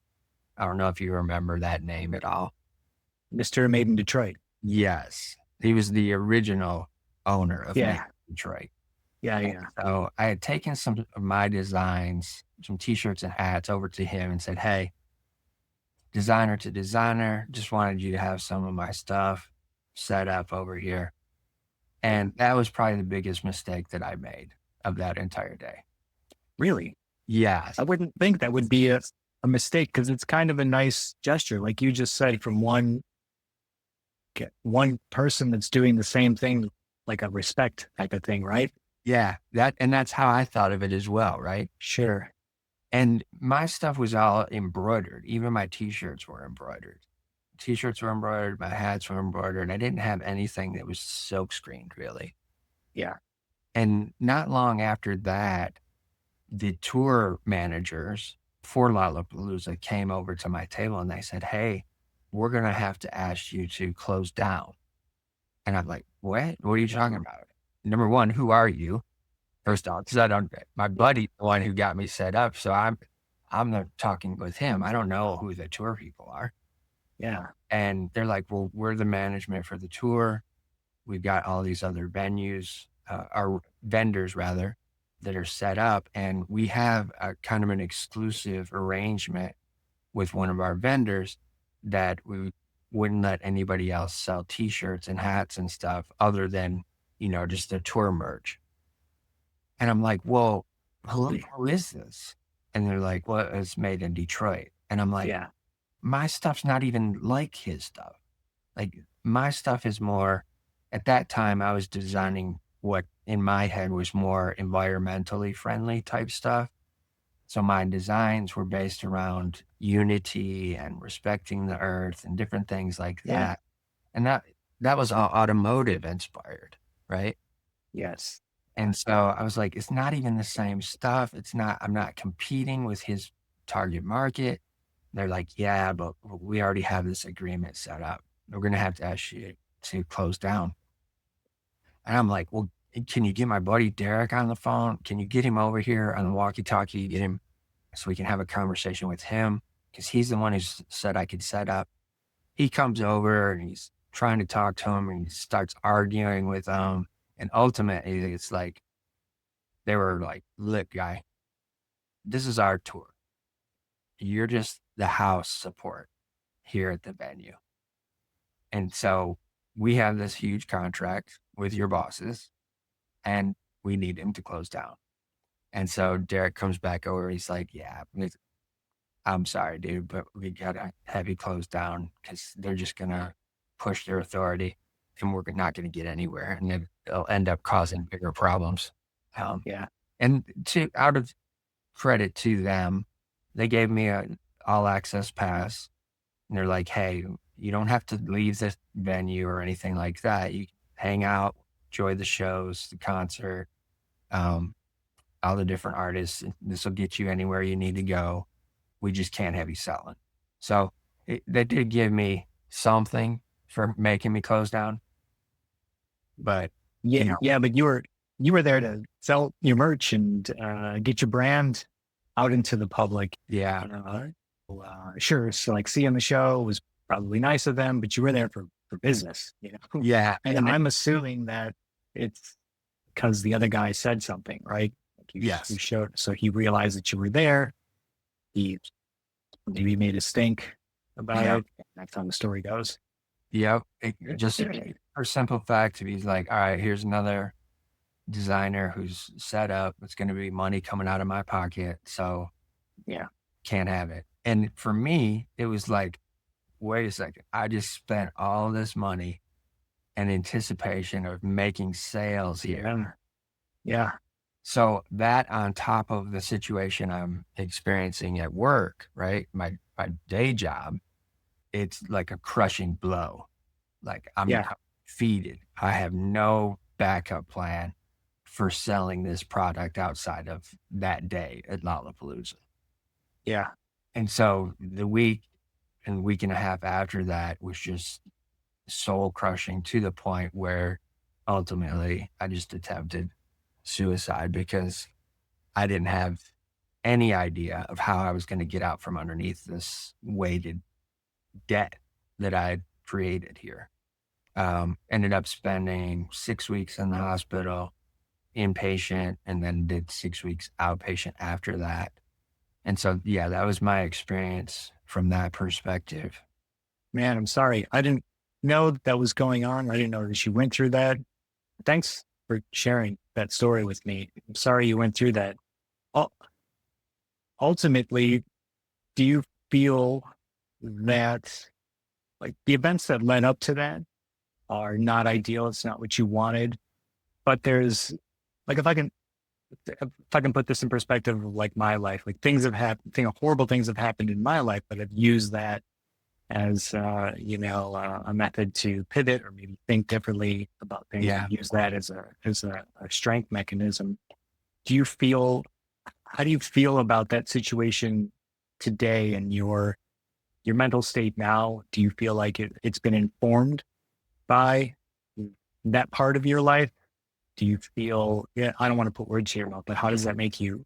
I don't know if you remember that name at all. Mr. Made in Detroit. Yes. He was the original owner of Make Yeah. Detroit. Yeah. Yeah. So I had taken some of my designs, some t-shirts and hats over to him and said, hey, designer to designer, just wanted you to have some of my stuff set up over here. And that was probably the biggest mistake that I made of that entire day. Really? Yes. I wouldn't think that would be a mistake because it's kind of a nice gesture. Like you just said, from one person that's doing the same thing, like a respect type of thing, right? Yeah. That's how I thought of it as well, right? Sure. And my stuff was all embroidered. Even my t-shirts were embroidered. T-shirts were embroidered, my hats were embroidered. I didn't have anything that was silk screened really. Yeah. And not long after that, the tour managers for Lollapalooza came over to my table and they said, hey, we're going to have to ask you to close down. And I'm like, what? What are you talking about? Number one, who are you? First off, because I don't, my buddy's the one who got me set up. So I'm not talking with him. I don't know who the tour people are. Yeah. And they're like, well, we're the management for the tour. We've got all these other venues, our vendors rather, that are set up. And we have a kind of an exclusive arrangement with one of our vendors that we wouldn't let anybody else sell t-shirts and hats and stuff other than, just the tour merch. And I'm like, well, who is this? And they're like, well, it's made in Detroit. And I'm like, Yeah. my stuff's not even like his stuff. Like my stuff is more, at that time I was designing what in my head was more environmentally friendly type stuff. So my designs were based around unity and respecting the earth and different things like Yeah. that. And that was all automotive inspired, right? Yes. And so I was like, it's not even the same stuff. I'm not competing with his target market. They're like, yeah, but we already have this agreement set up. We're going to have to ask you to close down. And I'm like, well, can you get my buddy Derek on the phone? Can you get him over here on the walkie talkie? Get him so we can have a conversation with him because he's the one who said I could set up. He comes over and he's trying to talk to him and he starts arguing with him. And ultimately, it's like, they were like, look, guy, this is our tour. You're just the house support here at the venue. And so we have this huge contract with your bosses and we need him to close down. And so Derek comes back over. He's like, yeah, I'm sorry, dude, but we got to have you close down because they're just going to push their authority and we're not going to get anywhere. And it'll end up causing bigger problems. Yeah. And out of credit to them, they gave me an all access pass. And they're like, hey, you don't have to leave this venue or anything like that. You can hang out, enjoy the shows, the concert, all the different artists. This will get you anywhere you need to go. We just can't have you selling. So they did give me something for making me close down. But yeah, but you were there to sell your merch and get your brand out into the public. yeah, Sure. So like seeing the show was probably nice of them, but you were there for business, yeah. And I'm assuming that it's because the other guy said something, right? Like you Yes. showed, so he realized that you were there. He maybe made a stink about Yep. it. That's how the story goes. Yep. Just for simple fact, if he's like, all right, here's another designer who's set up, it's going to be money coming out of my pocket. So Yeah. can't have it. And for me, it was like, wait a second, I just spent all this money in anticipation of making sales here. Yeah. So that on top of the situation I'm experiencing at work, right? My day job, it's like a crushing blow. Like I'm Yeah. defeated. I have no backup plan for selling this product outside of that day at Lollapalooza. Yeah. And so the week and week and a half after that was just soul crushing to the point where ultimately I just attempted suicide because I didn't have any idea of how I was going to get out from underneath this weighted debt that I had created here. Ended up spending 6 weeks in the hospital, inpatient, and then did 6 weeks outpatient after that. And so, yeah, that was my experience from that perspective. Man, I'm sorry. I didn't know that was going on. I didn't know that you went through that. Thanks for sharing that story with me. I'm sorry you went through that. Ultimately, do you feel that like the events that led up to that are not ideal? It's not what you wanted, but there's like, if I can put this in perspective of like my life, like things have happened, horrible things have happened in my life, but I've used that as, a method to pivot or maybe think differently about things Yeah. and use that as a strength mechanism. How do you feel about that situation today and your mental state now? Do you feel like it's been informed by that part of your life? Do you feel, yeah, I don't want to put words here, but how does that make you,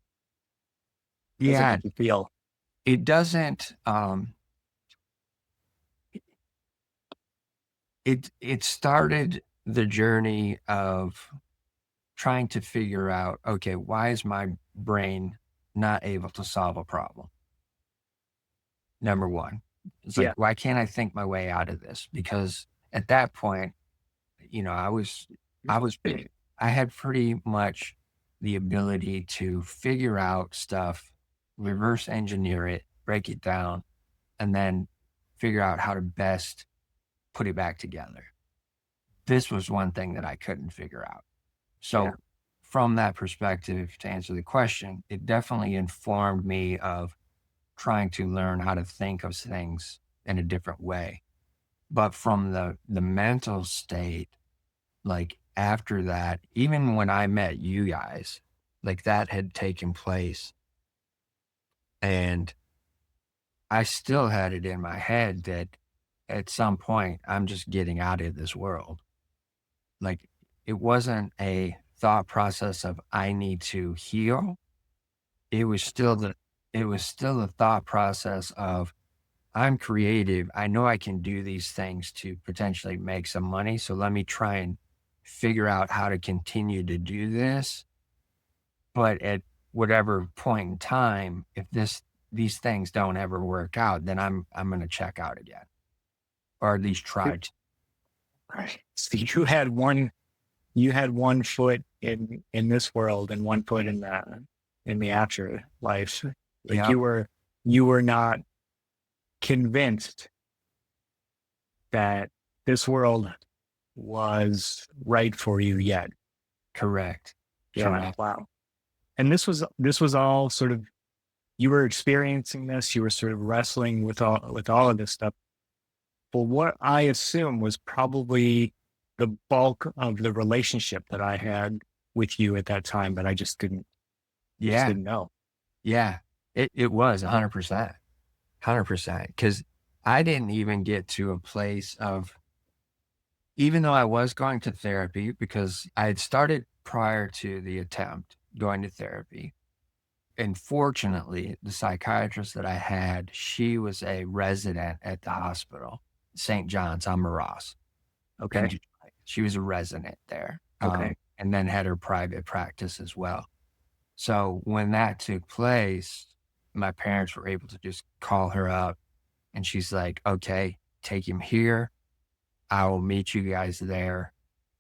Yeah. feel? It doesn't, it started the journey of trying to figure out, okay, why is my brain not able to solve a problem? Number one, it's like, Yeah. why can't I think my way out of this? Because at that point, I was big. I had pretty much the ability to figure out stuff, reverse engineer it, break it down, and then figure out how to best put it back together. This was one thing that I couldn't figure out. Yeah. So from that perspective, to answer the question, it definitely informed me of trying to learn how to think of things in a different way. But from the mental state, like after that, even when I met you guys, like that had taken place. And I still had it in my head that at some point I'm just getting out of this world. Like it wasn't a thought process of I need to heal. It was still it was still a thought process of, I'm creative. I know I can do these things to potentially make some money. So let me try and figure out how to continue to do this. But at whatever point in time, if these things don't ever work out, then I'm going to check out again, or at least try to. Right. So you had one foot in this world and one foot in the afterlife. Like Yeah, you were not convinced that this world was right for you yet. correct. Yeah. Correct. Wow. And this was all sort of, you were experiencing this, you were sort of wrestling with all of this stuff. But what I assume was probably the bulk of the relationship that I had with you at that time, but I just Yeah. didn't know. Yeah. It was 100%. 100%. Because I didn't even get to a place of, even though I was going to therapy, because I had started prior to the attempt going to therapy. And fortunately, the psychiatrist that I had, she was a resident at the hospital, St. John's on Maross in Okay. Detroit. She was a resident there, Okay. and then had her private practice as well. So when that took place, my parents were able to just call her up, and she's like, okay, take him here. I will meet you guys there,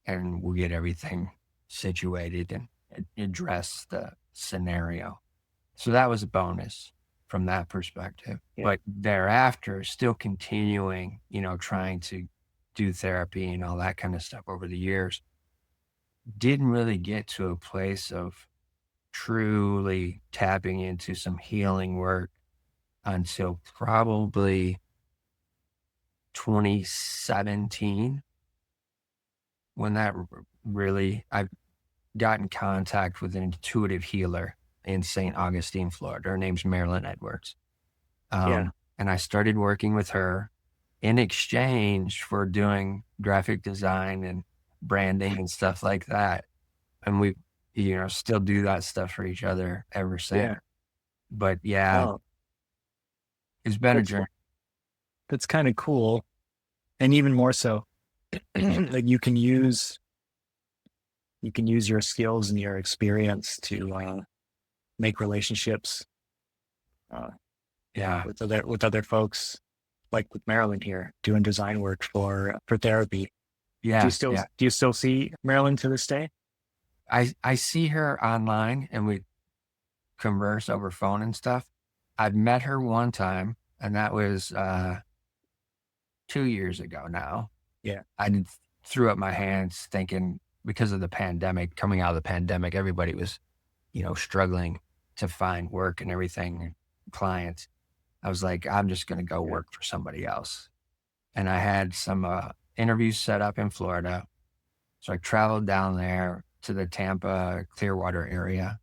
and we'll get everything situated and address the scenario. So that was a bonus from that perspective. Yeah. But thereafter, still continuing, trying to do therapy and all that kind of stuff over the years, didn't really get to a place of truly tapping into some healing work until probably 2017, when really, I got in contact with an intuitive healer in St. Augustine, Florida. Her name's Marilyn Edwards. Yeah. And I started working with her in exchange for doing graphic design and branding and stuff like that. And we, still do that stuff for each other ever since. Yeah. But yeah, Oh, it's been a that's journey. that's kind of cool. And even more so, like you can use your skills and your experience to make relationships uh, Yeah. with other folks, like with Marilyn here, doing design work for therapy. Yes. Yeah. Do you still see Marilyn to this day? I see her online and we converse over phone and stuff. I've met her one time, and that was 2 years ago now. Yeah. Threw up my hands thinking, because of the pandemic, coming out of the pandemic, everybody was, struggling to find work and everything, clients. I was like, I'm just going to go Yeah. work for somebody else. And I had some interviews set up in Florida. So I traveled down there to the Tampa Clearwater area,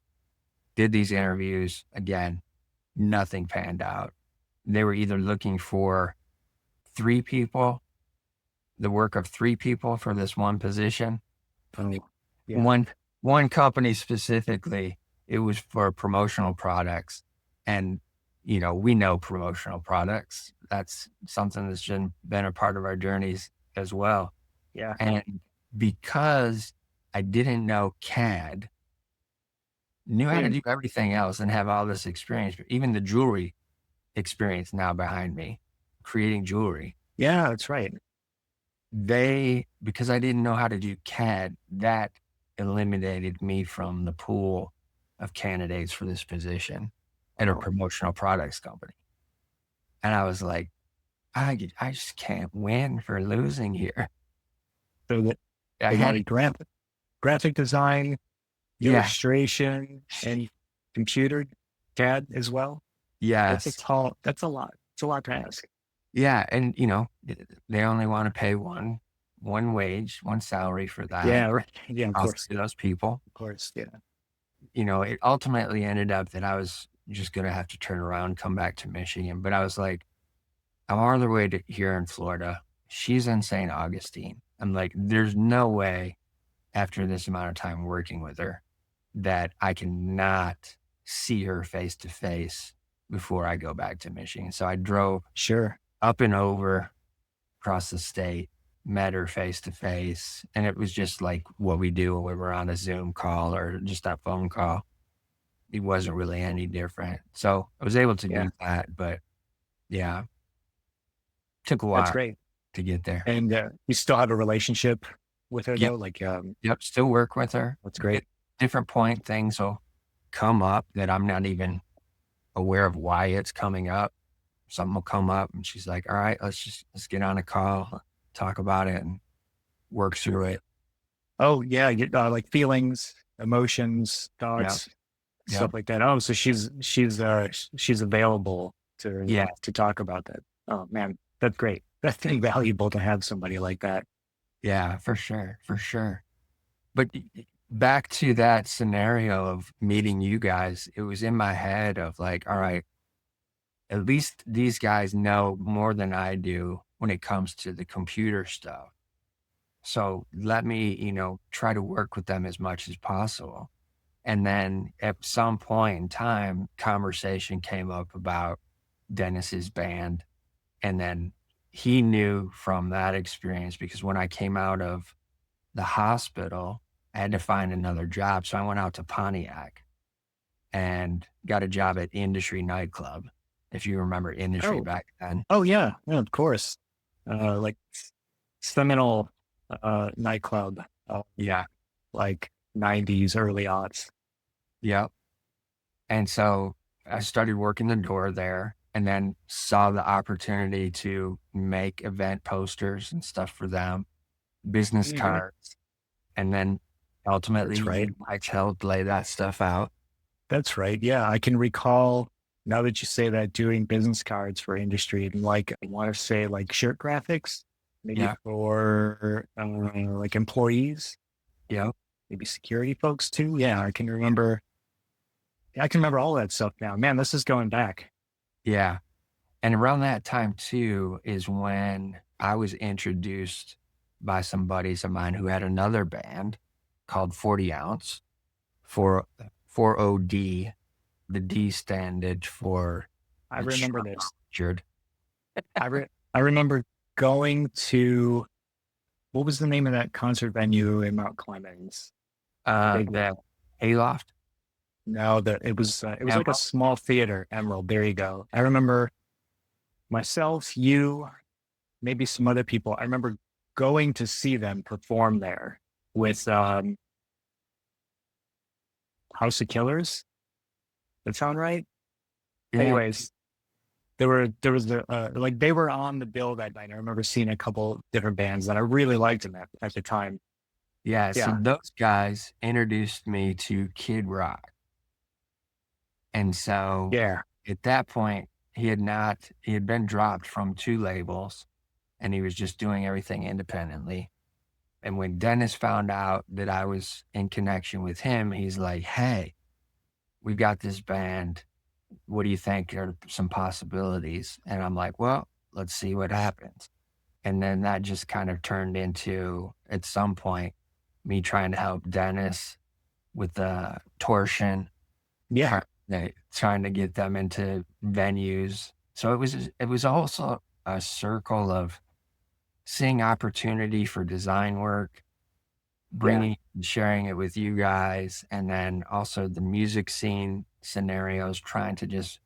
did these interviews. Again, nothing panned out. They were either looking for three people, the work of three people for this one position. Oh, yeah. One one company specifically, it was for promotional products. And, we know promotional products. That's something that's been a part of our journeys as well. Yeah. And because I didn't know CAD, knew how to do everything else and have all this experience, even the jewelry experience now behind me, creating jewelry. Yeah, that's right. Because I didn't know how to do CAD, that eliminated me from the pool of candidates for this position at a Oh, promotional products company. And I was like, I just can't win for losing here. so that I they had, wanted graphic design, yeah, illustration, and computer CAD as well. yes, That's a lot. It's a lot to ask. yeah. And, they only want to pay one wage, one salary for that. Yeah, right. Yeah, of I'll course. see those people. Of course. Yeah. It ultimately ended up that I was just going to have to turn around, come back to Michigan. But I was like, I'm on the way to here in Florida. She's in St. Augustine. I'm like, there's no way after this amount of time working with her that I cannot see her face to face before I go back to Michigan. So I drove Sure. up and over across the state, met her face to face, and it was just like what we do when we're on a Zoom call or just that phone call. It wasn't really any different. So I was able to Yeah. do that, but yeah, took a That's while great. to get there. And you still have a relationship with her Yep, though? Like, yep, still work with her. that's At great. different point, things will come up that I'm not even aware of why it's coming up. Something will come up and she's like, "All right, let's get on a call, talk about it and work through it." Oh yeah. Like feelings, emotions, Yep, thoughts, yep, stuff like that. Oh, so she's available yeah, to talk about that. Oh man, that's great. That's invaluable to have somebody like that. yeah, for sure, for sure. But back to that scenario of meeting you guys, it was in my head of like, all right, at least these guys know more than I do when it comes to the computer stuff. So let me, try to work with them as much as possible. And then at some point in time, conversation came up about Dennis's band. And then he knew from that experience because when I came out of the hospital, I had to find another job. So I went out to Pontiac and got a job at Industry Nightclub, if you remember Industry Oh, back then. oh yeah, yeah, of course. Like seminal nightclub, Yeah. like 90s, early aughts. Yep. And so I started working the door there and then saw the opportunity to make event posters and stuff for them, business Hmm. cards, and then ultimately That's right. you guys helped lay that stuff out. That's right. Yeah, I can recall now that you say that doing business cards for industry and like I want to say like shirt graphics, maybe Yeah. for like employees, Yep. maybe security folks too. Yeah, I can remember. I can remember all that stuff now. Man, this is going back. Yeah. And around that time too is when I was introduced by some buddies of mine who had another band called 40 Ounce for 4OD. The D standard for I it's remember short this. for Richard. I remember going to what was the name of that concert venue in Mount Clemens? The big one. The Hayloft, No, it was like a Emerald. small theater, Emerald. There you go. I remember myself, you, maybe some other people. I remember going to see them perform there with House of Killers. That sound right? Yeah, Anyways, there was the like they were on the bill that night. I remember seeing a couple different bands and I really liked them at the time. yeah, so Yeah. those guys introduced me to Kid Rock, and so Yeah. at that point, he had been dropped from 2 labels, and he was just doing everything independently, and when Dennis found out that I was in connection with him, he's like, "Hey, we've got this band. What do you think are some possibilities?" And I'm like, "Well, let's see what happens." And then that just kind of turned into, at some point, me trying to help Dennis with the torsion, Yeah. try trying to get them into venues. So it was also a circle of seeing opportunity for design work, Yeah. bringing sharing it with you guys, and then also the music scene scenarios, trying to just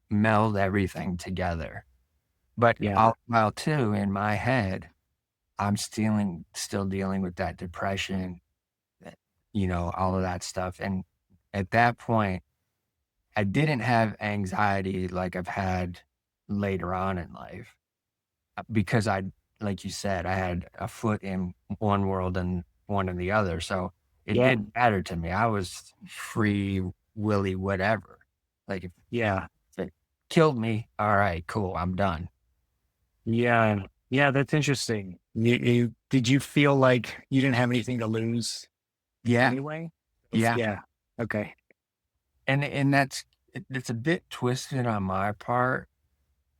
meld everything together. But Yeah. all while too, in my head, I'm still dealing with that depression, that all of that stuff, and at that point, I didn't have anxiety like I've had later on in life, because like you said, I had a foot in one world and one in the other, so it Yeah. didn't matter to me. I was free willy whatever. Like, Yeah. if it killed me, alright, cool, I'm done. Yeah. Yeah. That's interesting. Did you feel like you didn't have anything to lose Yeah, anyway? yeah. Yeah. Okay. And it's a bit twisted on my part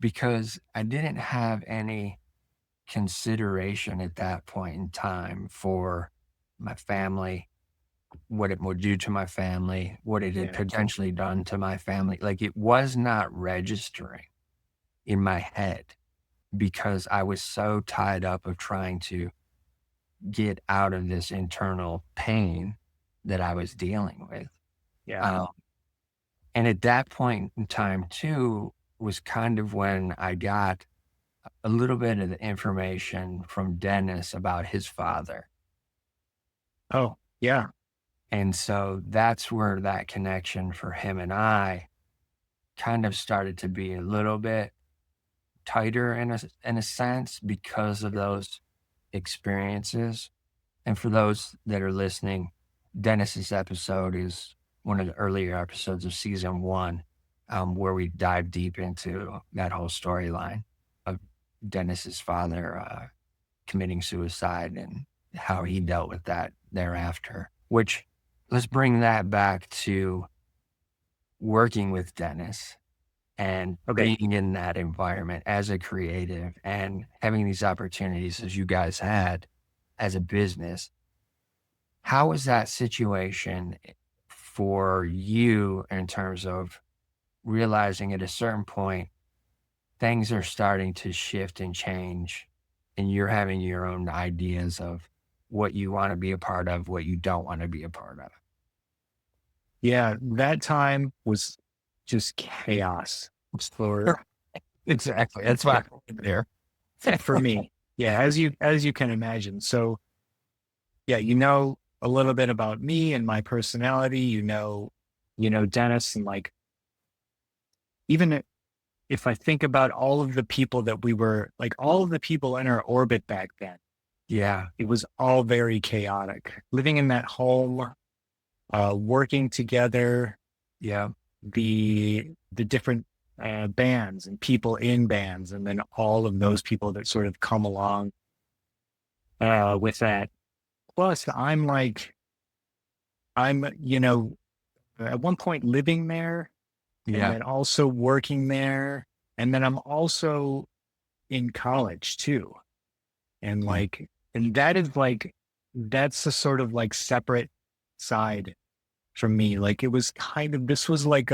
because I didn't have any consideration at that point in time for my family what it would do to my family, what it had Yeah. potentially done to my family. Like, it was not registering in my head because I was so tied up of trying to get out of this internal pain that I was dealing with. Yeah. Um, and at that point in time too, was kind of when I got a little bit of the information from Dennis about his father. Oh, yeah. And so that's where that connection for him and I kind of started to be a little bit tighter in a sense because of those experiences. And for those that are listening, Dennis's episode is one of the earlier episodes of season one, where we dive deep into that whole storyline of Dennis's father committing suicide and how he dealt with that thereafter. Which, let's bring that back to working with Dennis and Okay. being in that environment as a creative and having these opportunities as you guys had as a business. How was that situation for you in terms of realizing at a certain point things are starting to shift and change and you're having your own ideas of what you want to be a part of, what you don't want to be a part of? Yeah. That time was just chaos for, Exactly. That's why I'm there. for me. Yeah. As you can imagine. So yeah, you know a little bit about me and my personality, Dennis, and like, even if I think about all of the people that we were like, all of the people in our orbit back then, Yeah. it was all very chaotic. Living in that home, working together, Yeah. the different bands and people in bands, and then all of those people that sort of come along with that. Plus, I'm at one point living there, and Yeah. then also working there, and then I'm also in college too, and Yeah. and that is that's a sort of like separate side from me. Like it was kind of this was like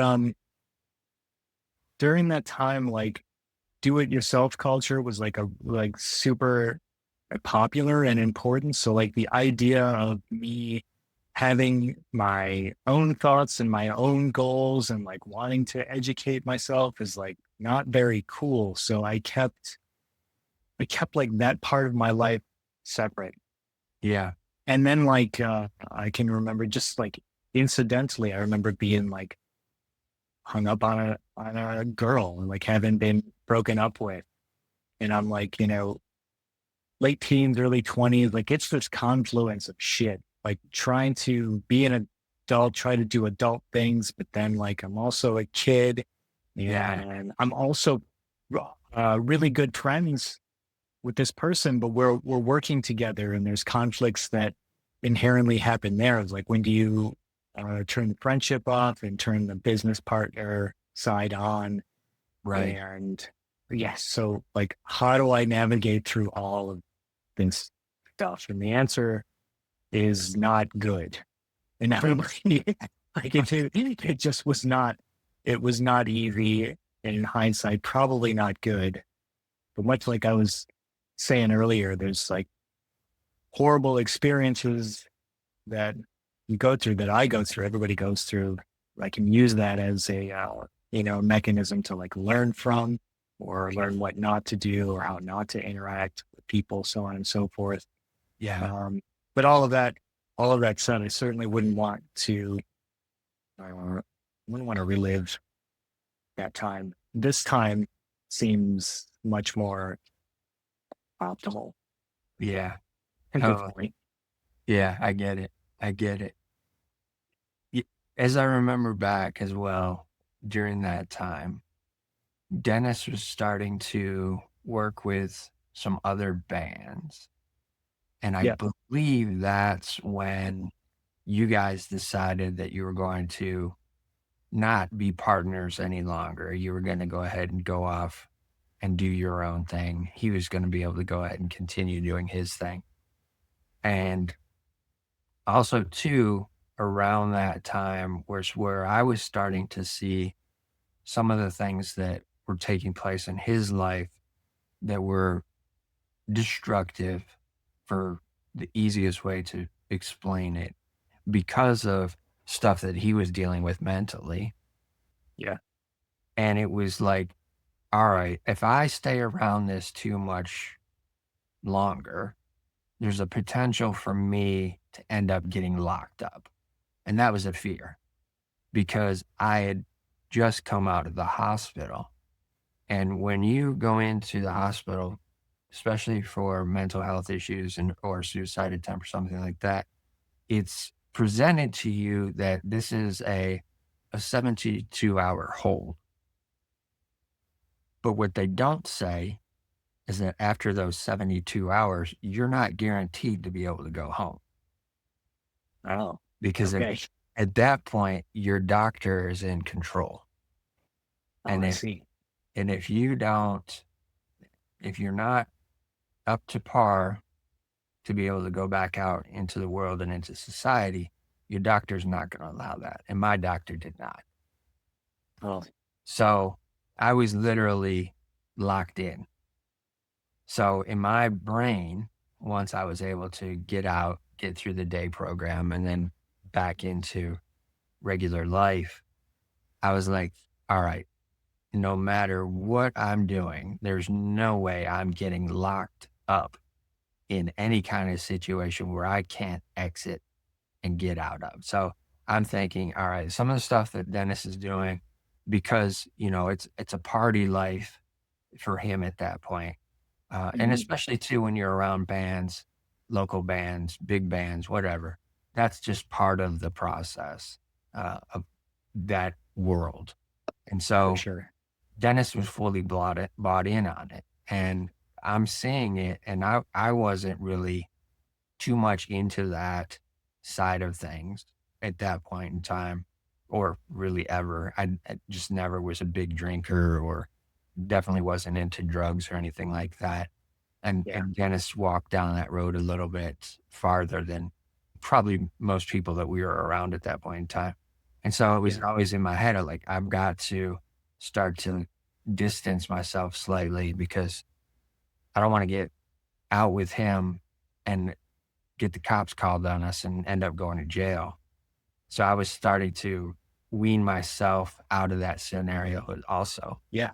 during that time, like do it yourself culture was like super popular and important. So like the idea of me having my own thoughts and my own goals and like wanting to educate myself is like not very cool. So I kept like that part of my life separate. Yeah. And then I can remember just like incidentally, I remember being like hung up on a girl and like having been broken up with. And I'm like, late teens, early 20s, like it's this confluence of shit, like trying to be an adult, try to do adult things, but then like I'm also a kid Yeah. and I'm also really good friends with this person, but we're working together and there's conflicts that inherently happen there. It's like, when do you turn the friendship off and turn the business partner side on? Right. And yes, so like, how do I navigate through all of this stuff? And the answer is not good. And everybody, like it just was not, it was not easy. And in hindsight, probably not good. But much like I was saying earlier, there's like horrible experiences that you go through, that I go through, everybody goes through. I can use that as a, mechanism to like learn from, or learn what not to do, or how not to interact with people, so on and so forth. Yeah. Um, but all of that said, I certainly wouldn't want to relive that time. This time seems much more optimal Yeah. at this Oh, point. yeah. I get it. I get it. Y- As I remember back as well, during that time, Dennis was starting to work with some other bands. And I Yeah. believe that's when you guys decided that you were going to not be partners any longer. You were going to go ahead and go off and do your own thing. He was going to be able to go ahead and continue doing his thing. And also, too, around that time was where I was starting to see some of the things that were taking place in his life that were destructive, for the easiest way to explain it, because of stuff that he was dealing with mentally. Yeah. And it was like, all right, if I stay around this too much longer, there's a potential for me to end up getting locked up. And that was a fear because I had just come out of the hospital. And when you go into the hospital, especially for mental health issues and or suicide attempt or something like that, it's presented to you that this is a 72-hour hold. But what they don't say is that after those 72 hours, you're not guaranteed to be able to go home Oh, because okay. at that point, your doctor is in control. Oh, And I if see. and if you don't if you're not up to par to be able to go back out into the world and into society, your doctor's not going to allow that. And my doctor did not. Oh, So I was literally locked in. So in my brain, once I was able to get out, get through the day program, and then back into regular life, I was like, all right, no matter what I'm doing, there's no way I'm getting locked up in any kind of situation where I can't exit and get out of. So I'm thinking, all right, some of the stuff that Dennis is doing, because it's a party life for him at that point. And mhm. especially too when you're around bands, local bands, big bands, whatever. That's just part of the process of that world. And For so sure. Dennis was fully bought in on it. And I'm seeing it, and I wasn't really too much into that side of things at that point in time, or really ever. I just never was a big drinker or definitely wasn't into drugs or anything like that. And Yeah. and Dennis walked down that road a little bit farther than probably most people that we were around at that point in time. And so it was Yeah. always in my head of like, I've got to start to distance myself slightly because I don't want to get out with him and get the cops called on us and end up going to jail. So I was starting to wean myself out of that scenario also. Yeah.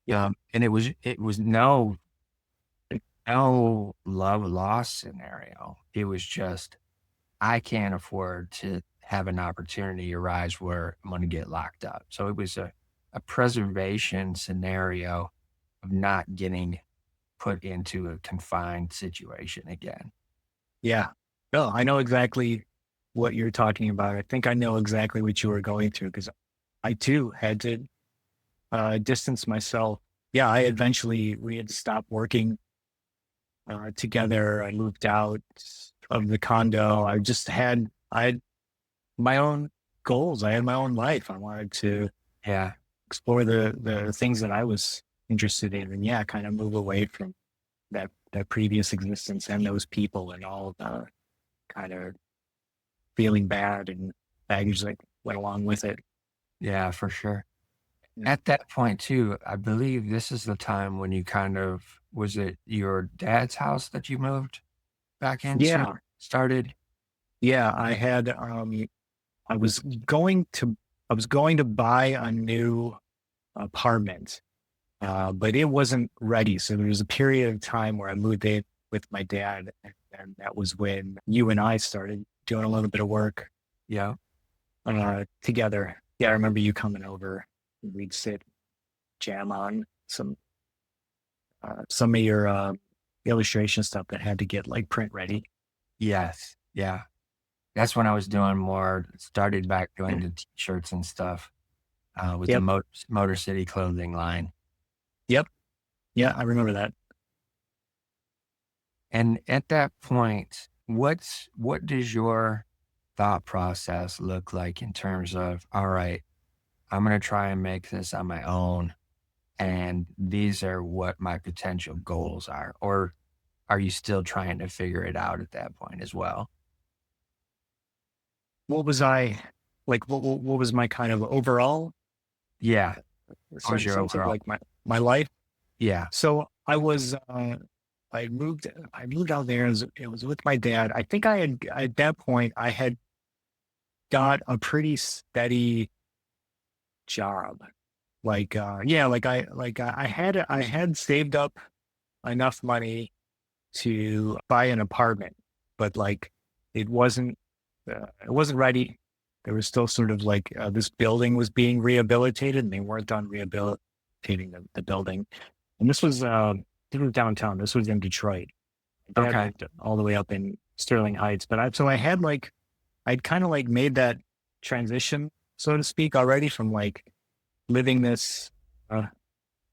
Yeah. And it was no love loss scenario. It was just, I can't afford to have an opportunity arise where I'm going to get locked up. So it was a preservation scenario of not getting put into a confined situation again. Yeah. No, I know exactly what you're talking about. I think I know exactly what you were going through because I too had to distance myself. Yeah, we had to stop working together. I moved out of the condo. I had my own goals. I had my own life. I wanted to Yeah. explore the things that I was interested in, and yeah, kind of move away from that previous existence and those people and all the kind of feeling bad and baggage that went along with it. Yeah, for sure. Yeah. At that point too, I believe this is the time when you kind of, was it your dad's house that you moved back into? Yeah. Started? Yeah. I was going to, I was going to buy a new apartment, but it wasn't ready. So there was a period of time where I moved in with my dad. And that was when you and I started doing a little bit of work Yeah. together. Yeah. I remember you coming over and we'd sit, jam on some of your illustration stuff that had to get like print ready. Yes. Yeah. That's when I was doing more, started back doing the t-shirts and stuff, with the Yep. Motor City clothing line. Yep. Yeah, I remember that. And at that point, what does your thought process look like in terms of, all right, I'm going to try and make this on my own, and these are what my potential goals are? Or are you still trying to figure it out at that point as well? what was I like? What was my kind of overall Yeah. What was your sense of overall? like my life? Yeah. So I was, I moved out there. It was with my dad. I think I had, at that point, I had got a pretty steady job. Yeah, I had saved up enough money to buy an apartment, but like it wasn't ready. There was still sort of like this building was being rehabilitated, and they weren't done rehabilitating the building. And this was downtown. This was in Detroit. My dad Okay. lived all the way up in Sterling Heights, but I had like I'd kind of like made that transition, so to speak, already from like living this uh,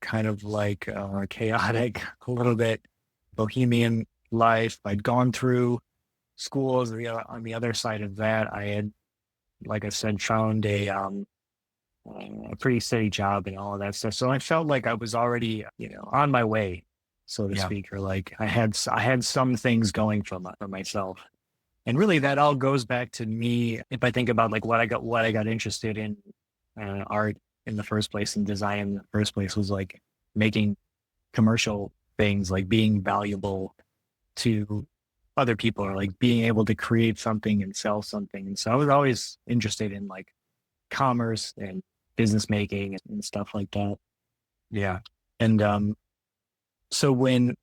kind of like chaotic, a little bit bohemian life. I'd gone through schools. On the other side of that, I had, like I said, found a pretty steady job and all of that stuff. So I felt like I was already, on my way, so to Yeah. speak, or like I had some things going for myself. And really, that all goes back to me. If I think about like what I got interested in, art in the first place and design in the first place was like making commercial things, like being valuable to other people, or like being able to create something and sell something. And so I was always interested in like commerce and business making and stuff like that. Yeah. And so when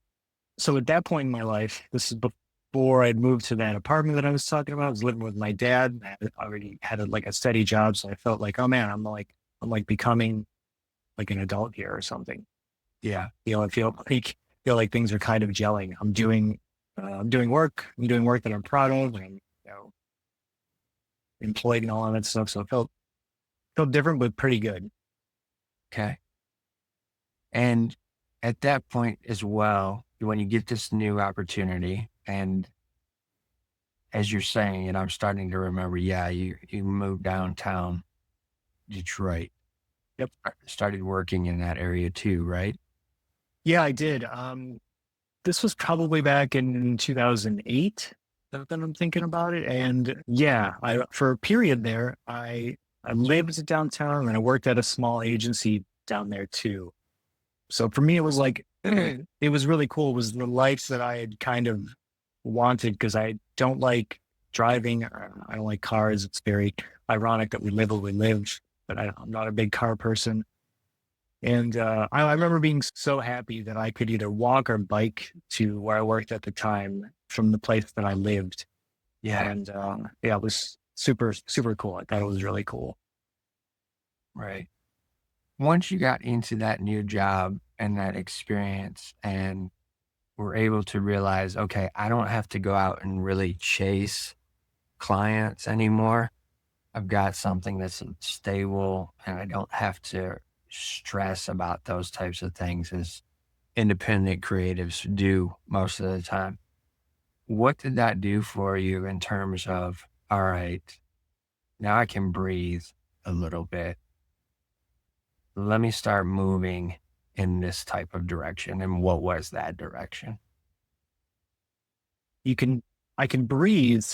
so at that point in my life, this is before I'd moved to that apartment that I was talking about. I was living with my dad. I had already had like a steady job, so I felt like, oh man, I'm like becoming like an adult here or something. Yeah. I feel like things are kind of gelling. I'm doing work. I'm doing work that I'm proud of, and employed and all of that stuff. So it felt different, but pretty good. Okay. And at that point as well, when you get this new opportunity, and as you're saying it, I'm starting to remember, yeah, you moved downtown Detroit, Yep. started working in that area too, right? Yeah, I did. This was probably back in 2008 that I'm thinking about it. And yeah, for a period there, I lived downtown and I worked at a small agency down there too. So for me, it was like, it was really cool. It was the life that I had kind of wanted, because I don't like driving. I don't like cars. It's very ironic that we live where we live, but I'm not a big car person. And I remember being so happy that I could either walk or bike to where I worked at the time from the place that I lived. Yeah. And yeah, it was super cool. I thought it was really cool. Right. Once you got into that new job and that experience and were able to realize, okay, I don't have to go out and really chase clients anymore. I've got something that's stable and I don't have to stress about those types of things as independent creatives do most of the time. What did that do for you in terms of, all right, now I can breathe a little bit. Let me start moving in this type of direction. And what was that direction? You can I can breathe,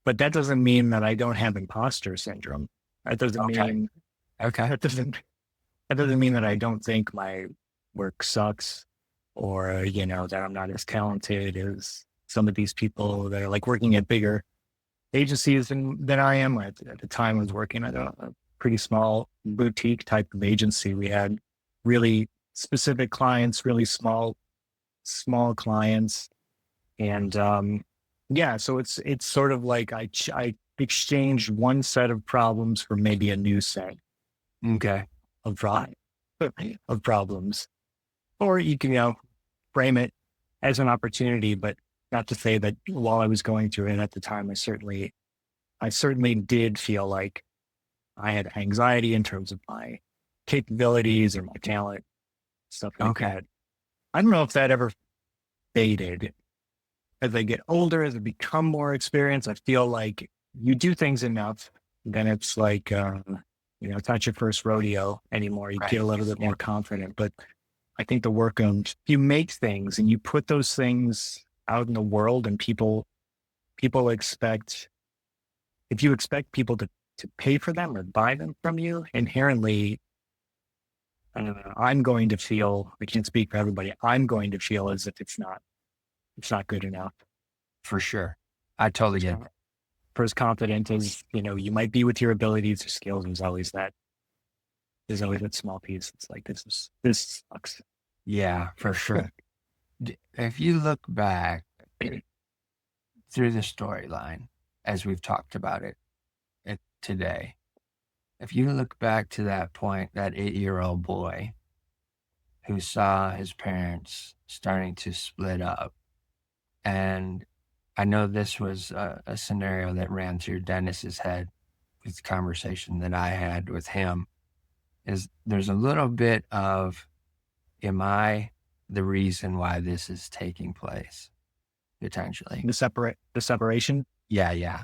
but that doesn't mean that I don't have imposter syndrome. That doesn't Okay. mean Okay. that doesn't mean that I don't think my work sucks, or that I'm not as talented as some of these people that are like working at bigger agencies than I am. At the time, I was working at a pretty small boutique type of agency. We had really specific clients, really small clients, and yeah. So it's sort of like I exchanged one set of problems for maybe a new set Okay. of of problems, or you can frame it as an opportunity, but not to say that while I was going through it at the time, I certainly did feel like I had anxiety in terms of my capabilities or my talent, stuff like Okay. that. I don't know if that ever faded. As I get older, as I become more experienced, I feel like you do things enough, then it's like, it's not your first rodeo anymore. You Right. get a little bit more confident. But I think the work of you make things and you put those things out in the world, and people expect if you expect people to pay for them or buy them from you, inherently, I'm going to feel, I can't speak for everybody. I'm going to feel as if it's not good enough. For sure. I totally get it. For as confident as, you might be with your abilities or skills, there's always that small piece. It's like, this sucks. Yeah, for sure. If you look back through the storyline, as we've talked about it today, if you look back to that point, that 8-year-old boy who saw his parents starting to split up, and I know this was a scenario that ran through Dennis's head with the conversation that I had with him, is there's a little bit of, am I the reason why this is taking place, potentially? The separation? Yeah.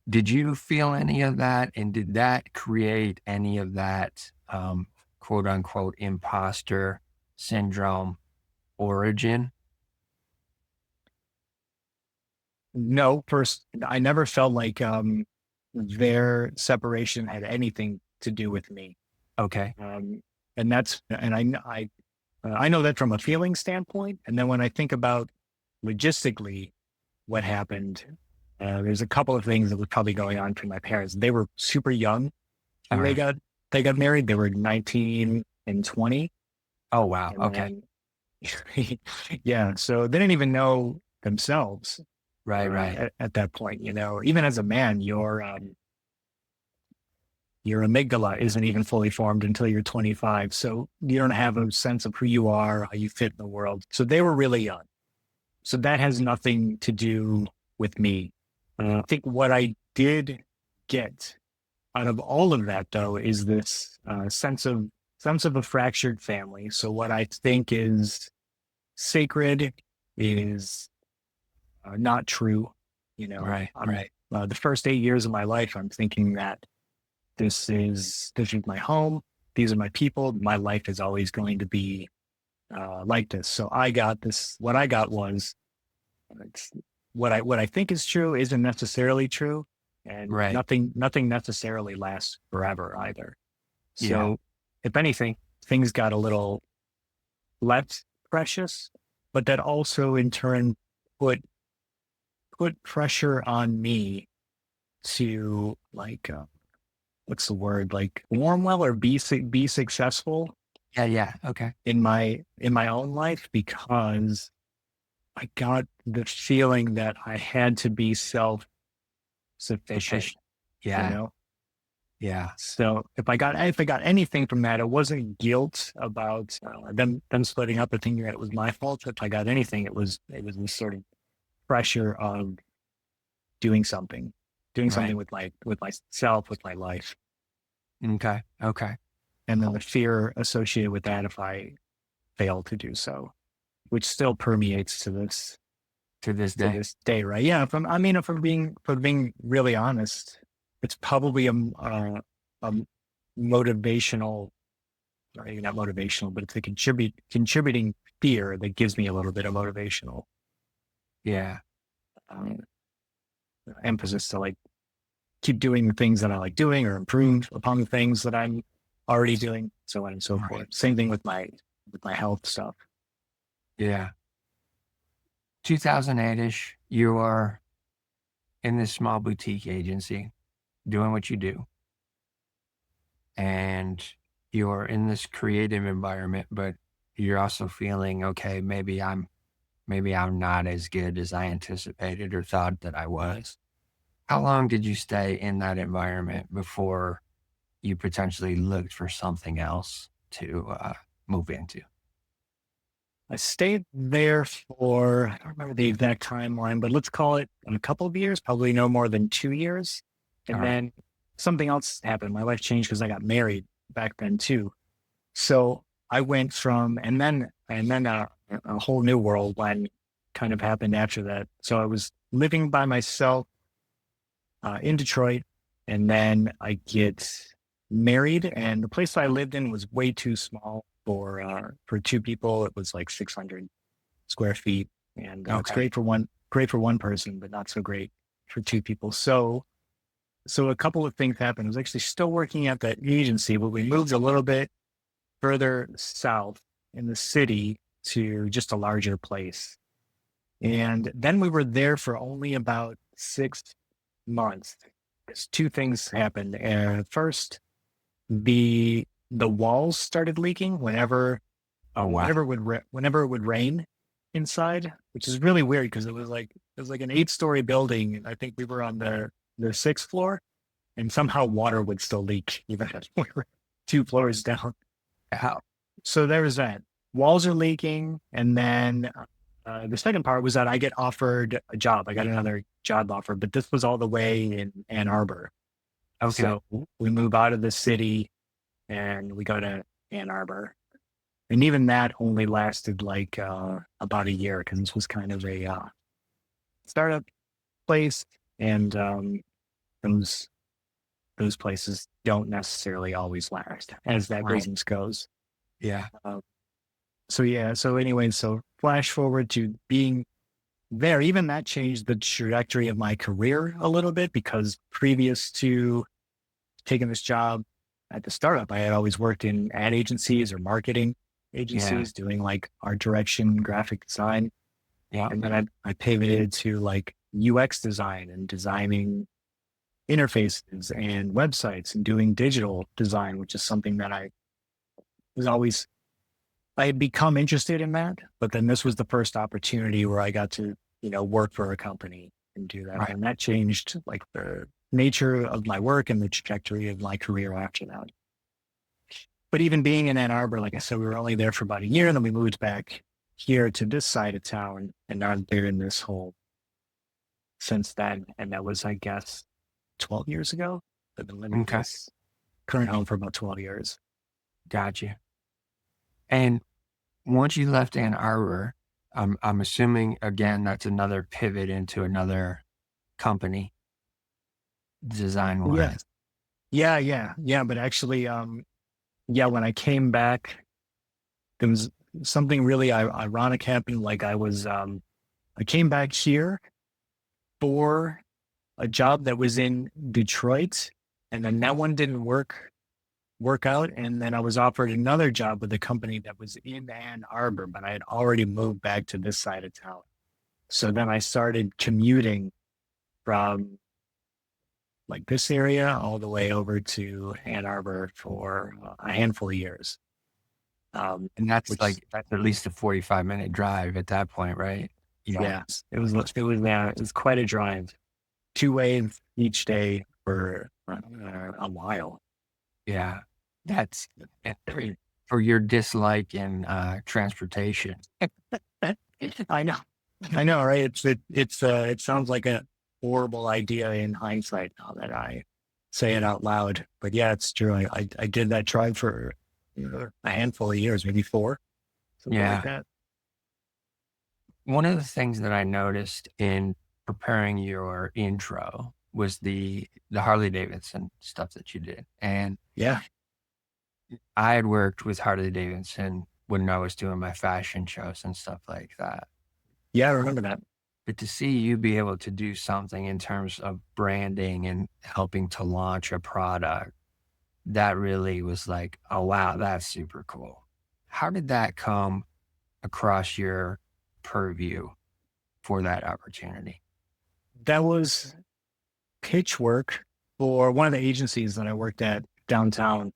Did you feel any of that? And did that create any of that quote unquote imposter syndrome origin? No, first, I never felt like their separation had anything to do with me. Okay. And I know that from a feeling standpoint. And then when I think about logistically what happened, there's a couple of things that were probably going on for my parents. They were super young when All right. they got married. They were 19 and 20. Oh, wow. And Okay. Yeah. So they didn't even know themselves. Right. At that point, even as a man, your amygdala isn't even fully formed until you're 25. So you don't have a sense of who you are, how you fit in the world. So they were really young. So that has nothing to do with me. I think what I did get out of all of that, though, is this sense of a fractured family. So what I think is sacred is not true. Right. The first 8 years of my life, I'm thinking that this is my home. These are my people. My life is always going to be like this. So I got this. What I got was what I think is true isn't necessarily true, and Right. nothing necessarily lasts forever either. So Yeah. if anything, things got a little less precious, but that also in turn put pressure on me to what's the word, like warm well or be successful Yeah. Okay. in my own life, because I got the feeling that I had to be self sufficient, Sufficient. Yeah. know? Yeah. So if I got anything from that, it wasn't guilt about them splitting up or thinking that it was my fault. If I got anything, it was this sort of pressure of doing something Right. with myself, with my life. Okay. And then the fear associated with that if I fail to do so, which still permeates to this day. right? Yeah. If I'm being really honest, it's probably a motivational, or maybe not motivational, but it's a contributing fear that gives me a little bit of motivational Yeah. emphasis to keep doing the things that I like doing or improve upon the things that I'm already doing, so on and so forth. Same thing with my health stuff. Yeah. 2008-ish, you are in this small boutique agency doing what you do. And you're in this creative environment, but you're also feeling, okay, maybe I'm not as good as I anticipated or thought that I was. How long did you stay in that environment before you potentially looked for something else to move into? I stayed there for, I don't remember the exact timeline, but let's call it a couple of years, probably no more than 2 years. And then something else happened. My life changed because I got married back then too. So I went from, and then a whole new world when kind of happened after that. So I was living by myself in Detroit, and then I get married, and the place I lived in was way too small for 2 people. It was like 600 square feet, and it's great for one person, but not so great for 2 people. So so a couple of things happened. I was actually still working at that agency, but we moved a little bit further south in the city to just a larger place. And then we were there for only about 6 months. 'Cause two things happened. First, the walls started leaking Oh, wow. whenever it would rain inside, which is really weird because it was like an 8-story building, and I think we were on the sixth floor, and somehow water would still leak even as we were 2 floors down. How? So there was that. Walls are leaking, and then the second part was that I get offered a job. I got another job offer, but this was all the way in Ann Arbor. Okay. So we move out of the city and we go to Ann Arbor. And even that only lasted like about a year because this was kind of a startup place, and those those places don't necessarily always last as that Right. business goes. Yeah. Uh, so yeah. So anyway, so flash forward to being there. Even that changed the trajectory of my career a little bit because previous to taking this job at the startup, I had always worked in ad agencies or marketing Yeah. agencies doing like art direction, graphic design. Yeah. And then I pivoted to like UX design and designing interfaces and websites and doing digital design, which is something that was always, I had become interested in that. But then this was the first opportunity where I got to, work for a company and do that. Right. And that changed like the nature of my work and the trajectory of my career after that. But even being in Ann Arbor, like I said, we were only there for about a year, and then we moved back here to this side of town, and now I'm there in this home since then. And that was, I guess, 12 years ago. I've been living in Okay. this current home for about 12 years. Gotcha. And once you left Ann Arbor, I'm assuming again that's another pivot into another company design Yeah. wise. Yeah. But actually, yeah, when I came back, there was something really ironic happened. Like I came back here for a job that was in Detroit, and then that one didn't work out. And then I was offered another job with a company that was in Ann Arbor, but I had already moved back to this side of town. So then I started commuting from like this area all the way over to Ann Arbor for a handful of years. And that's Which that's at least a 45-minute drive at that point, right? Yeah. yeah, it was quite a drive, 2 ways each day for a while. Yeah. That's and for your dislike in transportation. I know. I know, right? It sounds like a horrible idea in hindsight now that I say it out loud. But yeah, it's true. I did that drive for a handful of years, maybe 4, something like Yeah. that. One of the things that I noticed in preparing your intro was the Harley Davidson stuff that you did. And Yeah. I had worked with Harley Davidson when I was doing my fashion shows and stuff like that. Yeah, I remember that. But to see you be able to do something in terms of branding and helping to launch a product, that really was like, oh, wow, that's super cool. How did that come across your purview for that opportunity? That was pitch work for one of the agencies that I worked at downtown.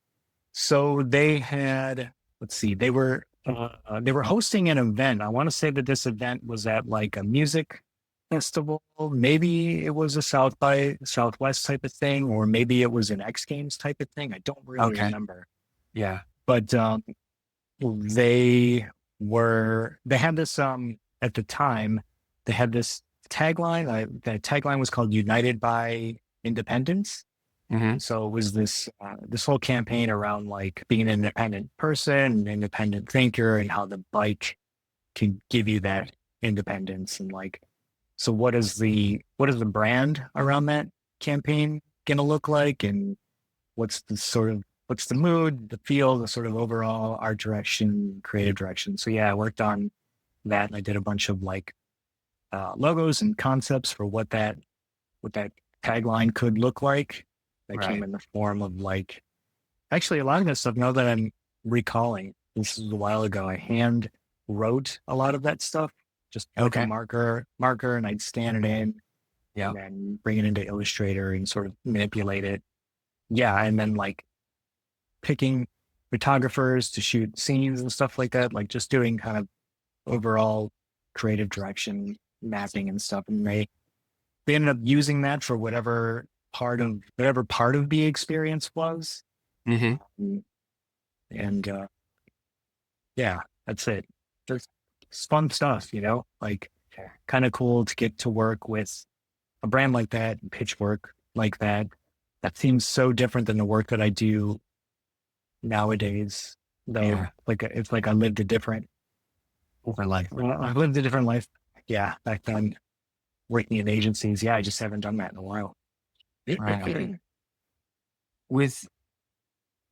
So they had, let's see, they were hosting an event. I want to say that this event was at like a music festival. Maybe it was a South by Southwest type of thing, or maybe it was an X Games type of thing. I don't really Okay. remember. Yeah. But they had this at the time, they had this tagline. That tagline was called United by Independence. Hmm. So it was this whole campaign around like being an independent person, an independent thinker, and how the bike can give you that independence. And like, so what is the brand around that campaign gonna look like? And what's the mood, the feel, the sort of overall art direction, creative direction. So yeah, I worked on that, and I did a bunch of like logos and concepts for what that tagline could look like. That came Right. in the form of like, actually, a lot of that stuff, now that I'm recalling, this is a while ago, I hand wrote a lot of that stuff, just with a Okay. marker, and I'd scan it in Yeah. and then bring it into Illustrator and sort of manipulate it. Yeah. And then like picking photographers to shoot scenes and stuff like that, like just doing kind of overall creative direction mapping and stuff. And they ended up using that for whatever part of the experience was. Mm-hmm. And yeah, that's it. Just it's fun stuff, like kind of cool to get to work with a brand like that and pitch work like that. That seems so different than the work that I do nowadays, though. Yeah. Like it's like I lived a different Life. I lived a different life. Yeah, back then working in agencies. Yeah, I just haven't done that in a while. Right. With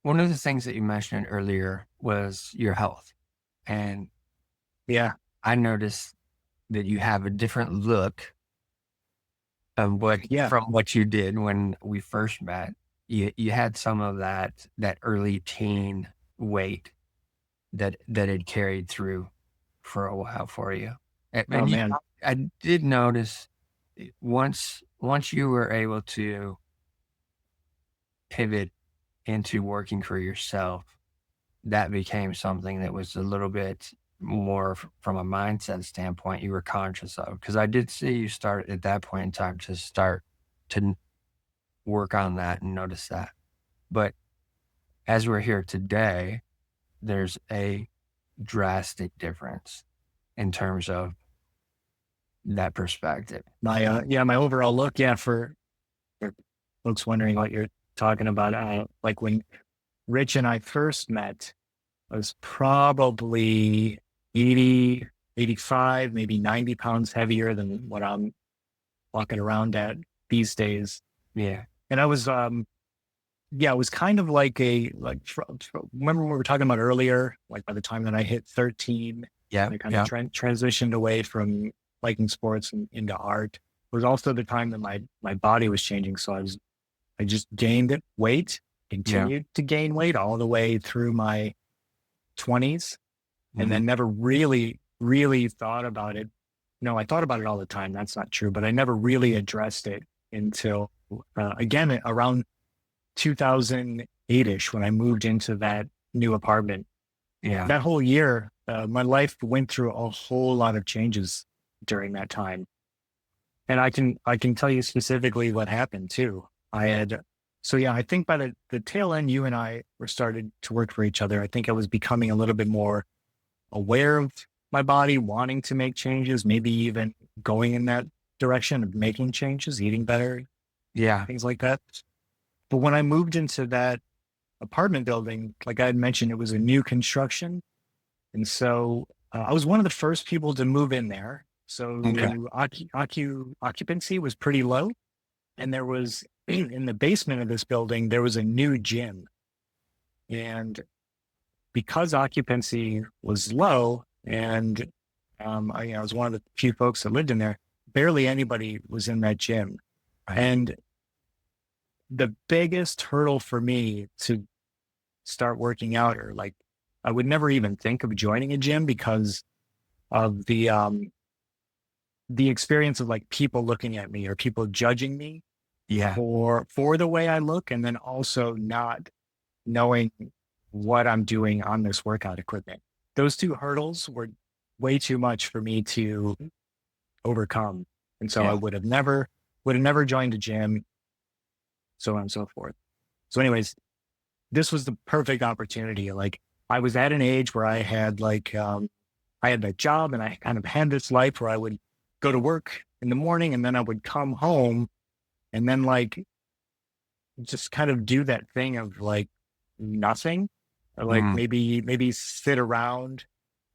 one of the things that you mentioned earlier was your health. And Yeah. I noticed that you have a different look of Yeah. from what you did when we first met. You had some of that early teen weight that had carried through for a while for you. And, Oh man. I did notice once you were able to pivot into working for yourself, that became something that was a little bit more from a mindset standpoint you were conscious of. Because I did see you start at that point in time to start to work on that and notice that. But as we're here today, there's a drastic difference in terms of that perspective. My overall look, for folks wondering what you're talking about, like when Rich and I first met, I was probably 80, 85, maybe 90 pounds heavier than what I'm walking around at these days. Yeah. And I was, it was kind of like remember when we were talking about earlier, like by the time that I hit 13, Yeah. I kind Yeah. of transitioned away from liking sports and into art. It was also the time that my body was changing. So I just gained weight, Yeah. continued to gain weight all the way through my 20s, and Mhm. then never really, really thought about it. No, I thought about it all the time. That's not true, but I never really addressed it until, again, around 2008-ish, when I moved into that new apartment. Yeah. That whole year, my life went through a whole lot of changes during that time. And I can tell you specifically what happened too. I think by the tail end, you and I were started to work for each other. I think I was becoming a little bit more aware of my body, wanting to make changes, maybe even going in that direction of making changes, eating better, Yeah. things like that. But when I moved into that apartment building, like I had mentioned, it was a new construction. And so I was one of the first people to move in there. So Okay. occupancy was pretty low. And there was, in the basement of this building, there was a new gym. And because occupancy was low, and I was one of the few folks that lived in there, barely anybody was in that gym. Right. And the biggest hurdle for me to start working out, or like, I would never even think of joining a gym because of the experience of like people looking at me or people judging me Yeah. for the way I look, and then also not knowing what I'm doing on this workout equipment. Those two hurdles were way too much for me to overcome. And so Yeah. I would have never joined a gym, so on and so forth. So anyways, this was the perfect opportunity. Like I was at an age where I had I had that job, and I kind of had this life where I would go to work in the morning, and then I would come home, and then like just kind of do that thing of like nothing, or like Mm. maybe sit around,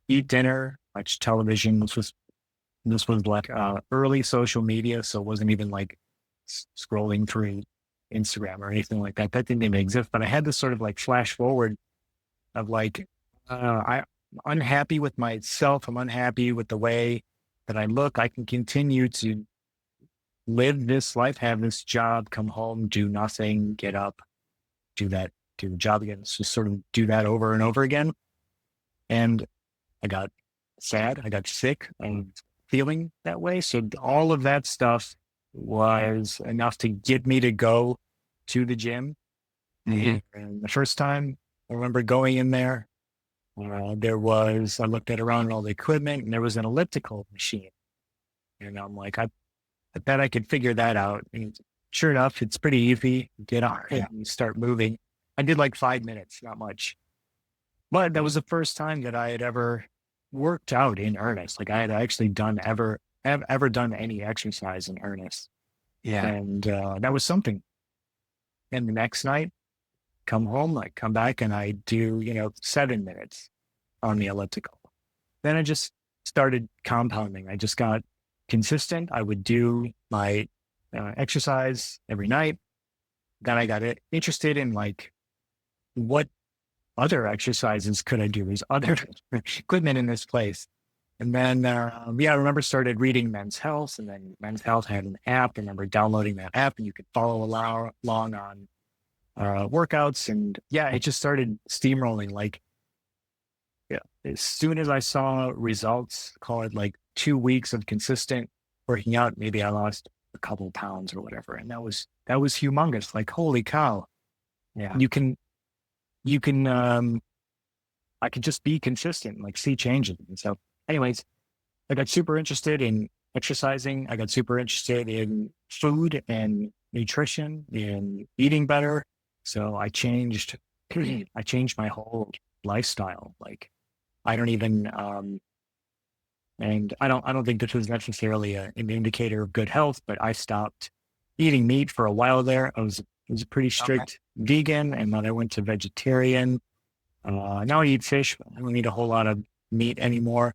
eat dinner, watch television. This was like early social media, so it wasn't even like scrolling through Instagram or anything like that. That didn't even exist. But I had this sort of like flash forward of like I'm unhappy with myself. I'm unhappy with the way that I look. I can continue to live this life, have this job, come home, do nothing, get up, do that, do the job again. It's just sort of do that over and over again. And I got sad. I got sick and feeling that way. So all of that stuff was enough to get me to go to the gym. Mhm. And the first time I remember going in there, I looked at around all the equipment and there was an elliptical machine. And I'm like, I bet I could figure that out. And sure enough, it's pretty easy. Get on it Yeah. and start moving. I did like 5 minutes, not much. But that was the first time that I had ever worked out in earnest. Like I had actually ever done any exercise in earnest. Yeah. And that was something. And the next night, come home, I come back and I do, 7 minutes on the elliptical. Then I just started compounding. I just got consistent. I would do my exercise every night. Then I got interested in like, what other exercises could I do? There's other equipment in this place. And then, I remember started reading Men's Health, and then Men's Health had an app. I remember downloading that app, and you could follow along on workouts. And it just started steamrolling. Like, as soon as I saw results, call it like 2 weeks of consistent working out, maybe I lost a couple of pounds or whatever. And that was humongous. Like, holy cow, Yeah. you can, I could just be consistent, and like see changes. And so anyways, I got super interested in exercising. I got super interested in food and nutrition and eating better. So I changed my whole lifestyle. Like I don't even, and I don't think this was necessarily an indicator of good health, but I stopped eating meat for a while there. I was a pretty Okay. strict vegan, and then I went to vegetarian. Now I eat fish, but I don't eat a whole lot of meat anymore.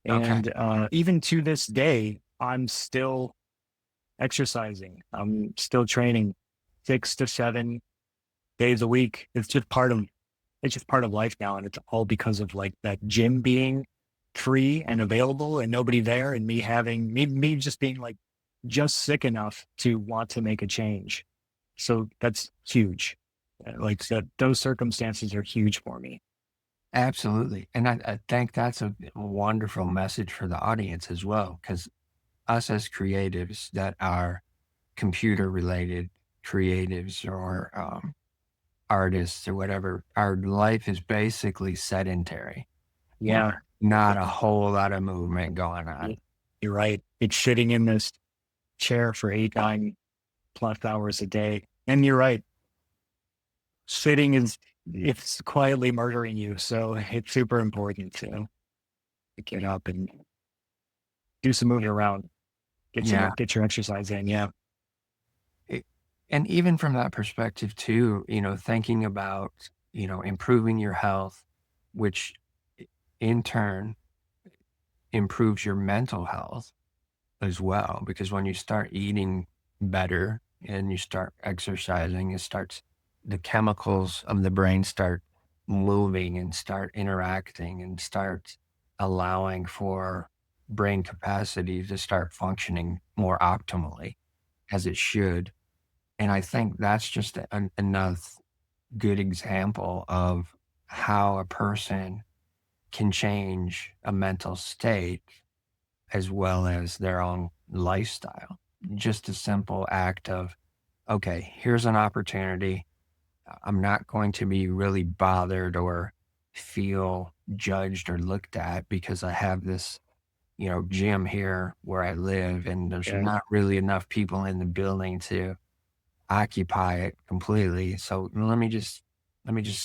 Okay. And even to this day, I'm still exercising. I'm still training 6 to 7 days a week. It's just part of life now. And it's all because of like that gym being free and available and nobody there, and me just being like just sick enough to want to make a change. So that's huge. Like those circumstances are huge for me. Absolutely. And I think that's a wonderful message for the audience as well, because us as creatives that are computer related creatives or artists or whatever, our life is basically sedentary. Yeah. Not a whole lot of movement going on. You're right. It's sitting in this chair for 8, 9+ hours a day. And you're right. Sitting it's quietly murdering you. So it's super important to get up and do some moving around, Yeah. get your exercise in. Yeah. It- and even from that perspective too, thinking about, improving your health, which in turn improves your mental health as well. Because when you start eating better and you start exercising, the chemicals of the brain start moving and start interacting and start allowing for brain capacity to start functioning more optimally as it should. And I think that's just another good example of how a person can change a mental state as well as their own lifestyle. Just a simple act of, okay, here's an opportunity. I'm not going to be really bothered or feel judged or looked at because I have this, gym here where I live and there's Yeah. not really enough people in the building to occupy it completely. So let me just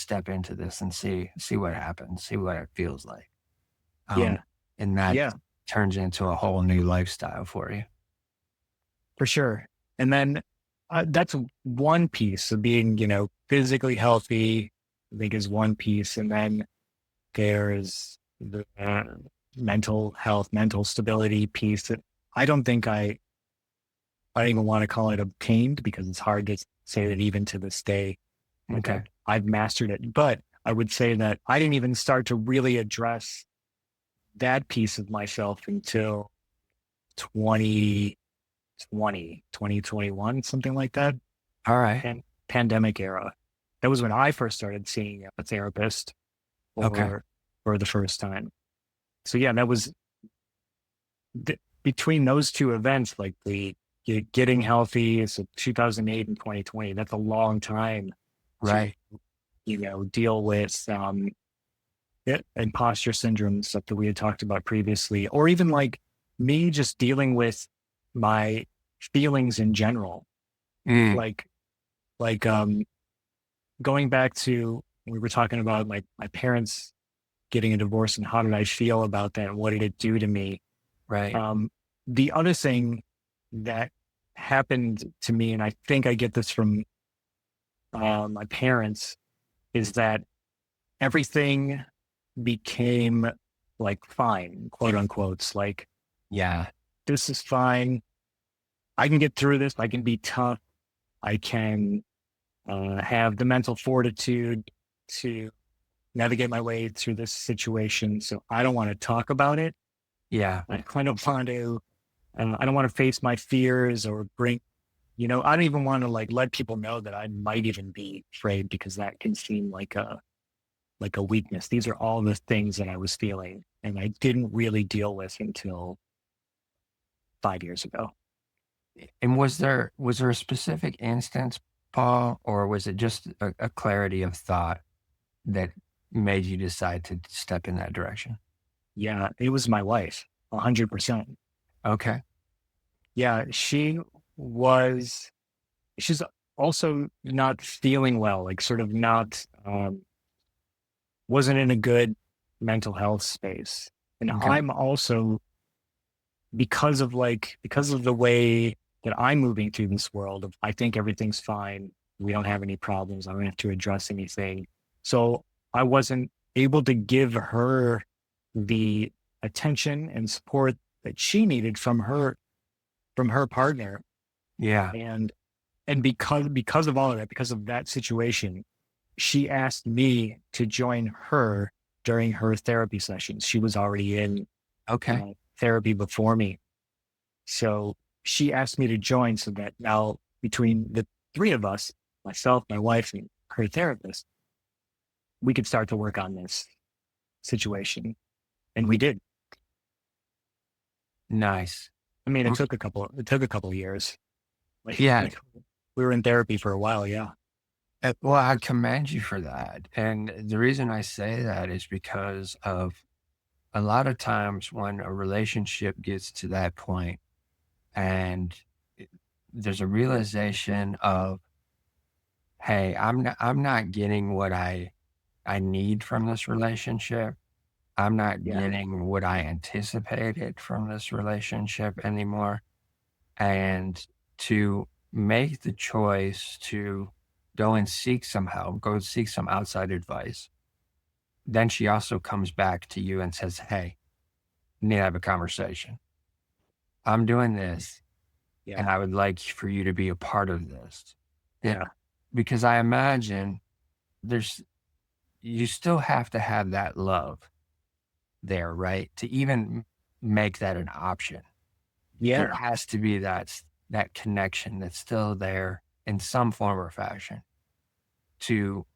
step into this and see what happens, see what it feels like. Um, Yeah. and that Yeah, turns into a whole new lifestyle for you. for sure. And then that's one piece of being, physically healthy, I think is one piece. And then there's the mental health, mental stability piece that I don't think I don't even want to call it obtained, because it's hard to say that even to this day, like Okay. I've mastered it. But I would say that I didn't even start to really address that piece of myself until 2016, 2021, something like that. All right. Pandemic era. That was when I first started seeing a therapist Okay. for the first time. So yeah, that was between those two events, like the getting healthy, so 2008 and 2020, that's a long time to, Right. deal with imposter syndrome, stuff that we had talked about previously, or even like me just dealing with my feelings in general. Mm, Like, like going back to, we were talking about my parents getting a divorce and how did I feel about that? And what did it do to me? right. Um, the other thing that happened to me, and I think I get this from my parents, is that everything became like fine, quote unquote. Like, Yeah. this is fine. I can get through this. I can be tough. I can have the mental fortitude to navigate my way through this situation. So I don't want to talk about it. Yeah. I kind of want to, I don't want to face my fears or bring, I don't even want to like let people know that I might even be afraid, because that can seem like a weakness. These are all the things that I was feeling and I didn't really deal with until 5 years ago. And was there a specific instance, Paul, or was it just a clarity of thought that made you decide to step in that direction? Yeah, it was my wife, 100%. Okay. Yeah, she's also not feeling well, like sort of not, wasn't in a good mental health space. And Okay. I'm also, because of the way that I'm moving through this world of, I think everything's fine. We don't have any problems. I don't have to address anything. So I wasn't able to give her the attention and support that she needed from her partner. Yeah. And because of all of that, because of that situation, she asked me to join her during her therapy sessions. She was already in Okay. therapy before me. So she asked me to join, so that now between the three of us, myself, my wife, and her therapist, we could start to work on this situation. And we did. Nice. I mean, Mm, it took a couple of years. yeah. Like we were in therapy for a while. Yeah. Well, I commend you for that. And the reason I say that is because of a lot of times when a relationship gets to that point and it- there's a realization of, hey, I'm not getting what I need from this relationship. I'm not Yeah. getting what I anticipated from this relationship anymore. And to make the choice to go and seek some help, go seek some outside advice. Then she also comes back to you and says, hey, we need to have a conversation. I'm doing this Yeah. and I would like for you to be a part of this. Yeah. Yeah. Because I imagine there's, you still have to have that love there, right? To even make that an option. There Yeah. has to be that connection that's still there in some form or fashion to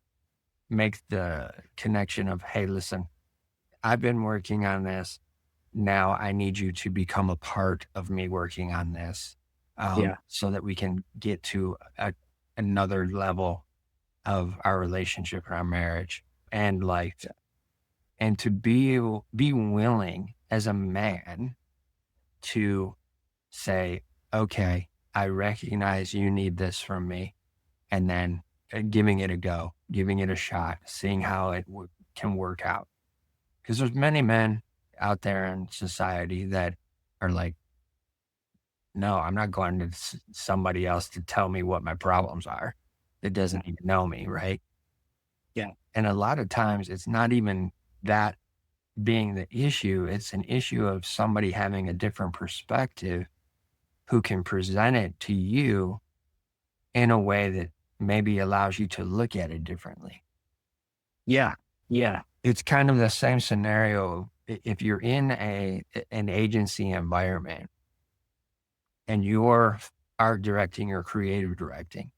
make the connection of, hey, listen, I've been working on this. Now I need you to become a part of me working on this, Yeah. so that we can get to another level of our relationship and our marriage and life. And to be willing as a man to say, okay, I recognize you need this from me, and then giving it a go, giving it a shot, seeing how it can work out. Because there's many men out there in society that are like, no, I'm not going to somebody else to tell me what my problems are that Yeah. doesn't even know me, right? Yeah. And a lot of times it's not even that being the issue, it's an issue of somebody having a different perspective who can present it to you in a way that maybe allows you to look at it differently. Yeah. Yeah. It's kind of the same scenario if you're in an agency environment and you're art directing or creative directing,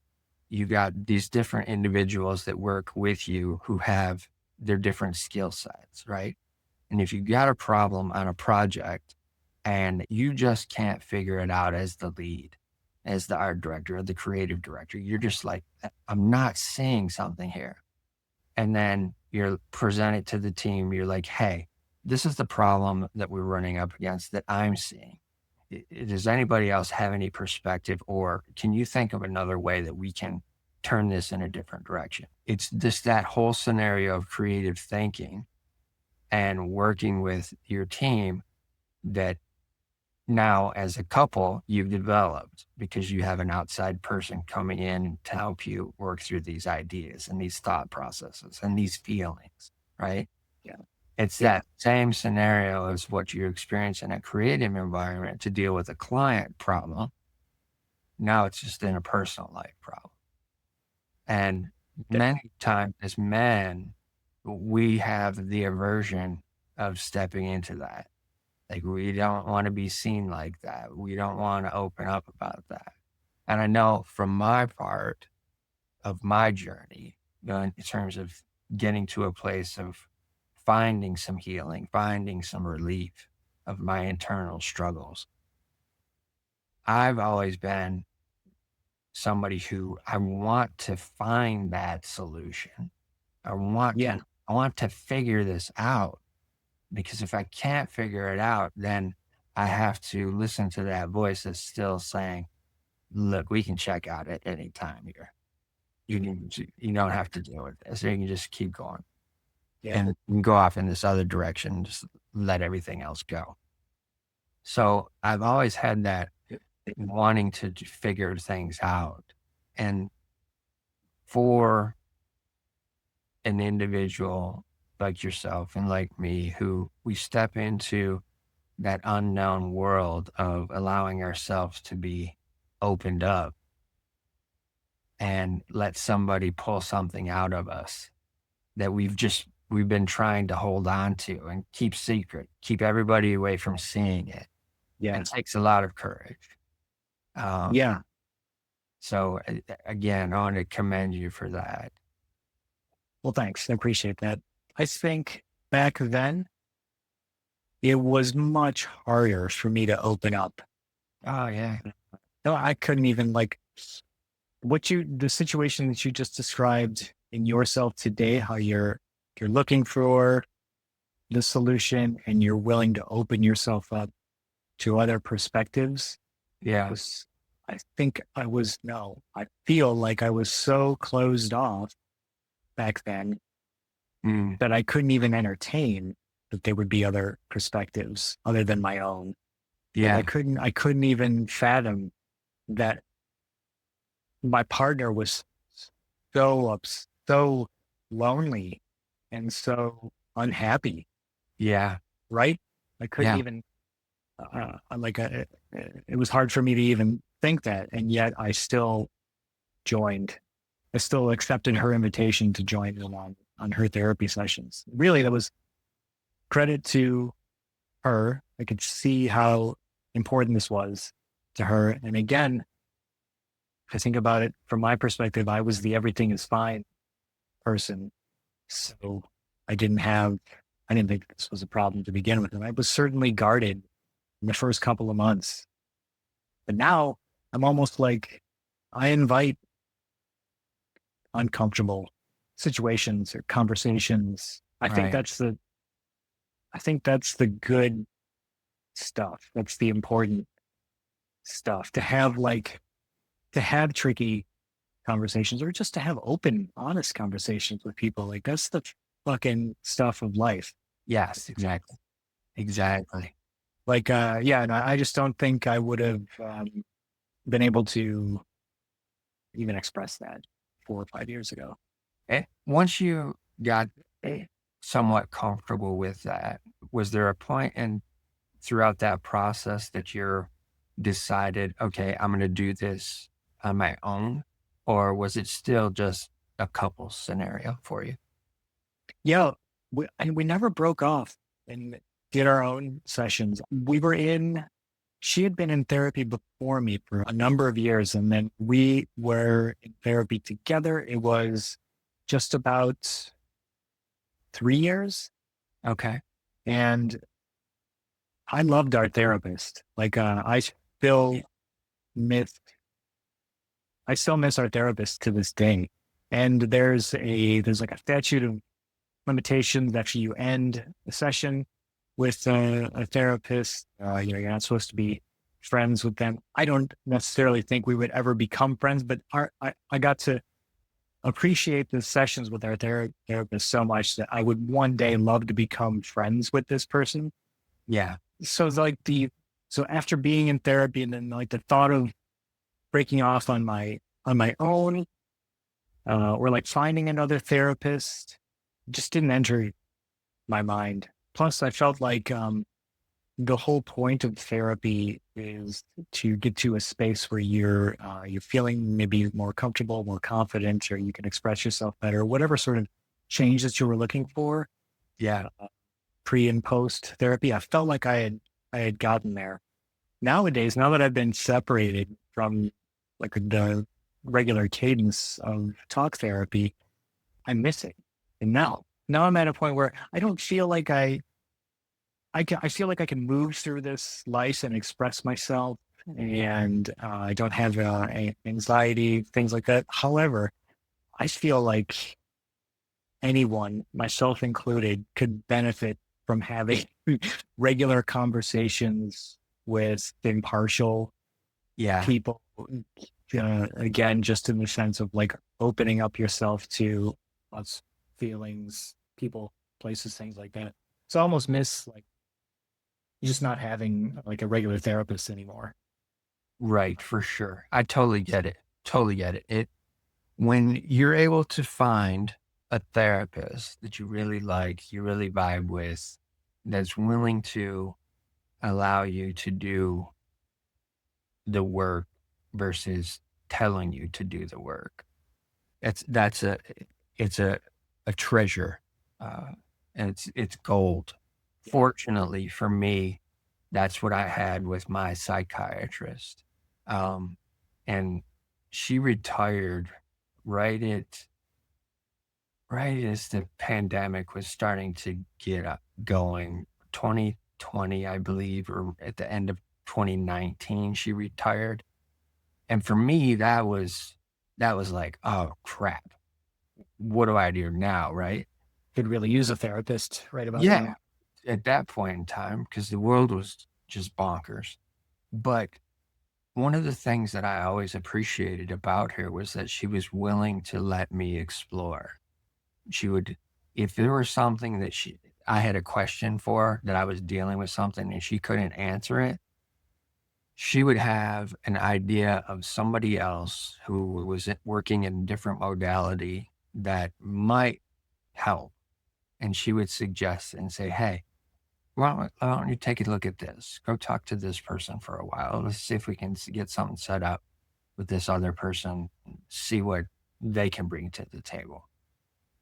you got these different individuals that work with you who have their different skill sets, right? And if you got a problem on a project and you just can't figure it out as the lead, as the art director or the creative director, you're just like, I'm not seeing something here. And then you're presenting to the team, you're like, hey, this is the problem that we're running up against that I'm seeing. Does anybody else have any perspective, or can you think of another way that we can turn this in a different direction? It's just that whole scenario of creative thinking and working with your team that now as a couple you've developed because you have an outside person coming in to help you work through these ideas and these thought processes and these feelings, right? Yeah. It's Yeah. that same scenario as what you experience in a creative environment to deal with a client problem. Now it's just in a personal life problem. And many times as men, we have the aversion of stepping into that. Like, we don't want to be seen like that. We don't want to open up about that. And I know from my part of my journey, in terms of getting to a place of finding some healing, finding some relief of my internal struggles, I've always been somebody who I want to find that solution. Yeah. I want to figure this out, because if I can't figure it out, then I have to listen to that voice that's still saying, look, we can check out at any time here. You don't have to deal with this. You can just keep going Yeah. and you can go off in this other direction and just let everything else go. So I've always had that wanting to figure things out. And for an individual like yourself and like me, who we step into that unknown world of allowing ourselves to be opened up and let somebody pull something out of us that we've been trying to hold on to and keep secret, keep everybody away from seeing it. Yeah. It takes a lot of courage. Um, Yeah. so again, I want to commend you for that. Well, thanks. I appreciate that. I think back then, it was much harder for me to open up. Oh yeah. No, I couldn't even like the situation that you just described in yourself today, how you're looking for the solution and you're willing to open yourself up to other perspectives Yeah. was, I think I was, no, I feel like I was so closed off back then Mm, that I couldn't even entertain that there would be other perspectives other than my own. Like yeah. I couldn't even fathom that my partner was so lonely and so unhappy, Yeah. right? I couldn't Yeah. even, it was hard for me to even think that. And yet I still joined, I still accepted her invitation to join in on her therapy sessions. Really, that was credit to her. I could see how important this was to her. And again, if I think about it from my perspective, I was the everything is fine person. So I didn't think this was a problem to begin with. And I was certainly guarded in the first couple of months. But now I'm almost like I invite uncomfortable situations or conversations. Right. I think that's the good stuff. That's the important stuff to have tricky conversations or just to have open, honest conversations with people. Like that's the fucking stuff of life. Yes, exactly. Exactly. Like, yeah, and I just don't think I would have been able to even express that 4 or 5 years ago. Once you got somewhat comfortable with that, was there a point in throughout that process that you're decided, okay, I'm going to do this on my own? Or was it still just a couple scenario for you? Yeah, and we never broke off and did our own sessions. We were in she had been in therapy before me for a number of years. And then we were in therapy together. It was just about 3 years. Okay. And I loved our therapist. Still miss, I still miss our therapist to this day. And there's like a statute of limitations. Actually, you end a session with a therapist. You're not supposed to be friends with them. I don't necessarily think we would ever become friends, but I got to appreciate the sessions with our therapist so much that I would one day love to become friends with this person. Yeah. So it's like so after being in therapy and then like the thought of breaking off on my own, or like finding another therapist just didn't enter my mind. Plus, I felt like the whole point of therapy is to get to a space where you're feeling maybe more comfortable, more confident, or you can express yourself better. Whatever sort of change that you were looking for, Yeah. pre and post therapy, I felt like I had gotten there. Nowadays, now that I've been separated from like the regular cadence of talk therapy, I miss it. And now I'm at a point where I don't feel like I feel like I can move through this life and express myself, and I don't have anxiety, things like that. However, I feel like anyone, myself included, could benefit from having regular conversations with impartial Yeah. people. Again, just in the sense of like opening up yourself to us feelings, people, places, things like that. So I almost miss like just not having like a regular therapist anymore. Right. For sure. I totally get it. Totally get it. When you're able to find a therapist that you really like, you really vibe with, that's willing to allow you to do the work versus telling you to do the work. That's it's a treasure, uh, and it's gold. Yeah. Fortunately for me, that's what I had with my psychiatrist, um, and she retired right at right as the pandemic was starting to get going. 2020, I believe, or at the end of 2019, she retired. And for me, that was like, "Oh, crap. What do I do now?" Right? Could really use a therapist right about Yeah, now. at that point in time, because the world was just bonkers. But one of the things that I always appreciated about her was that she was willing to let me explore. She would if there was something that I had a question for, that I was dealing with something and she couldn't answer it, she would have an idea of somebody else who was working in a different modality that might help. And she would suggest and say, "Hey, why don't you take a look at this? Go talk to this person for a while. Let's see if we can get something set up with this other person, see what they can bring to the table."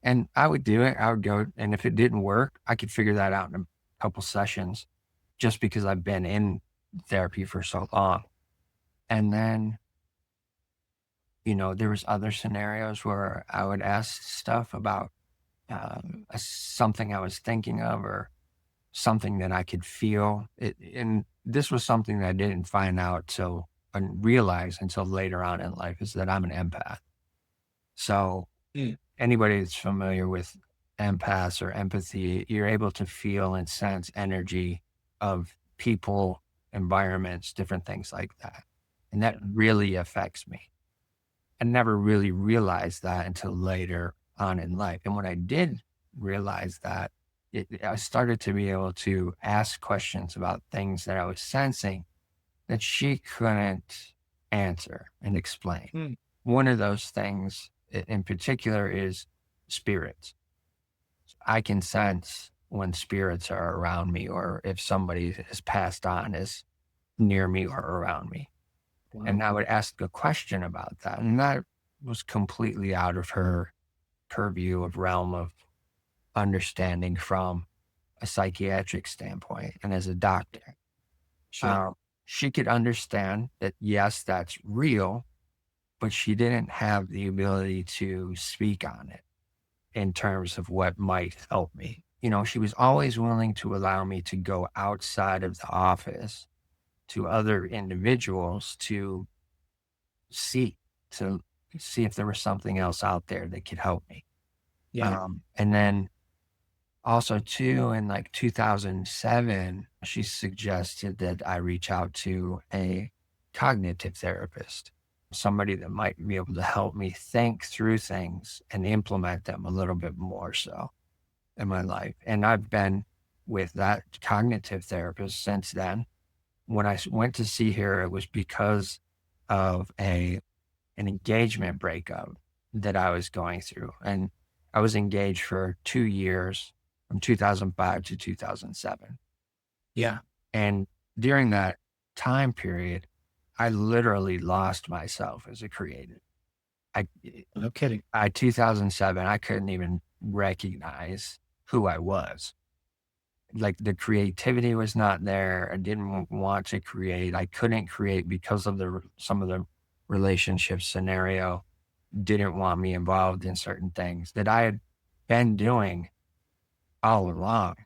And I would do it. I would go, and if it didn't work, I could figure that out in a couple sessions just because I've been in therapy for so long. And then, there was other scenarios where I would ask stuff about something I was thinking of or something that I could feel. And this was something that I didn't find out and realize until later on in life is that I'm an empath. So anybody that's familiar with empaths or empathy, you're able to feel and sense energy of people, environments, different things like that. And that really affects me. I never really realized that until later on in life. And when I did realize that, I started to be able to ask questions about things that I was sensing that she couldn't answer and explain. Mm. One of those things in particular is spirits. I can sense when spirits are around me or if somebody has passed on is near me or around me. And Wow. I would ask a question about that. And that was completely out of her purview of realm of understanding from a psychiatric standpoint and as a doctor. Sure. Um, she could understand that, yes, that's real, but she didn't have the ability to speak on it in terms of what might help me. She was always willing to allow me to go outside of the office to other individuals see, to see if there was something else out there that could help me. Yeah. And then also too, in like 2007, she suggested that I reach out to a cognitive therapist, somebody that might be able to help me think through things and implement them a little bit more so in my life. And I've been with that cognitive therapist since then. When I went to see her, it was because of an engagement breakup that I was going through. And I was engaged for 2 years from 2005 to 2007. Yeah. And during that time period, I literally lost myself as a creative. I, No kidding. 2007, I couldn't even recognize who I was. Like the creativity was not there. I didn't want to create. I couldn't create because of some of the relationship scenario didn't want me involved in certain things that I had been doing all along.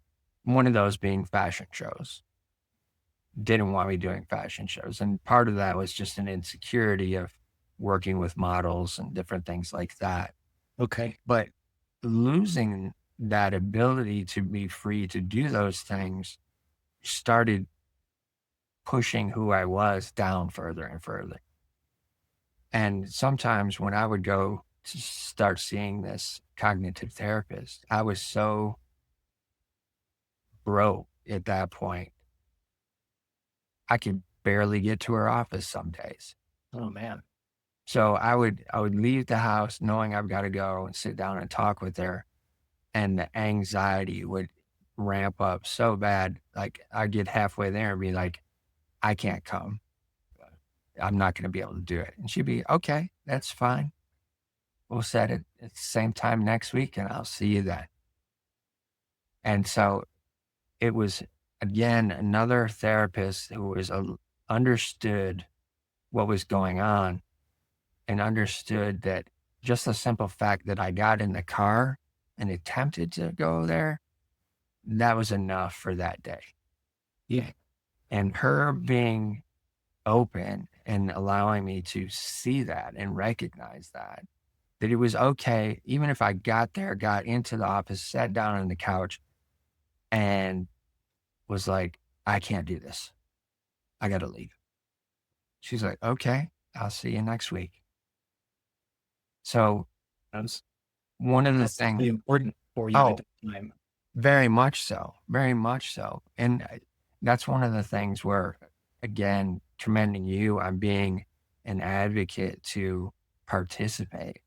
One of those being fashion shows. Didn't want me doing fashion shows. And part of that was just an insecurity of working with models and different things like that. Okay. But losing that ability to be free to do those things started pushing who I was down further and further. And sometimes when I would go to start seeing this cognitive therapist, I was so broke at that point. I could barely get to her office some days. Oh man. So I would leave the house knowing I've got to go and sit down and talk with her, and the anxiety would ramp up so bad. Like I'd get halfway there and be like, I can't come. I'm not going to be able to do it. And she'd be, okay, that's fine. We'll set it at the same time next week and I'll see you then. And so it was, again, another therapist who was understood what was going on and understood that just the simple fact that I got in the car and attempted to go there, that was enough for that day. Yeah. And her being open and allowing me to see that and recognize that it was okay, even if I got there, got into the office, sat down on the couch and was like, I can't do this. I got to leave. She's like, okay, I'll see you next week. So That's one of the that's things, really important for you at oh, the time. very much so, very much so. And that's one of the things where, again, commending you on being an advocate to participate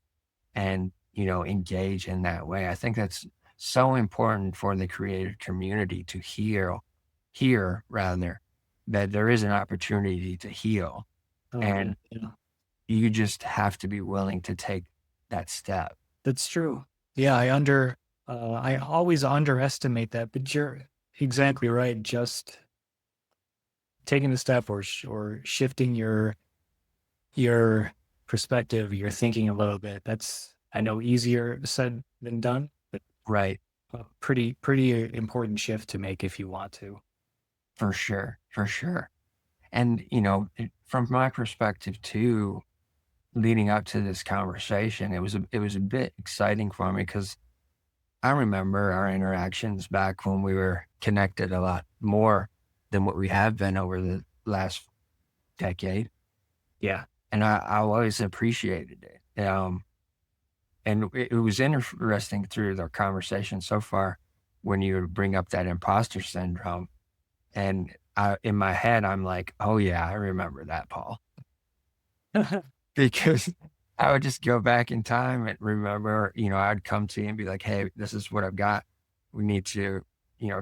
and, engage in that way. I think that's so important for the creative community to hear rather, that there is an opportunity to heal. Oh And man. Yeah. you just have to be willing to take that step. That's true. Yeah, I always underestimate that, but you're exactly right. Just taking the step or shifting your perspective, your thinking a little bit. That's, I know, easier said than done, but Right. a pretty important shift to make if you want to. For sure. For sure. And, from my perspective too, leading up to this conversation, it was a bit exciting for me because I remember our interactions back when we were connected a lot more than what we have been over the last decade. Yeah. And I always appreciated it. And it was interesting through the conversation so far when you bring up that imposter syndrome. And in my head, I'm like, oh, yeah, I remember that, Paul. Because I would just go back in time and remember, I'd come to you and be like, hey, this is what I've got. We need to,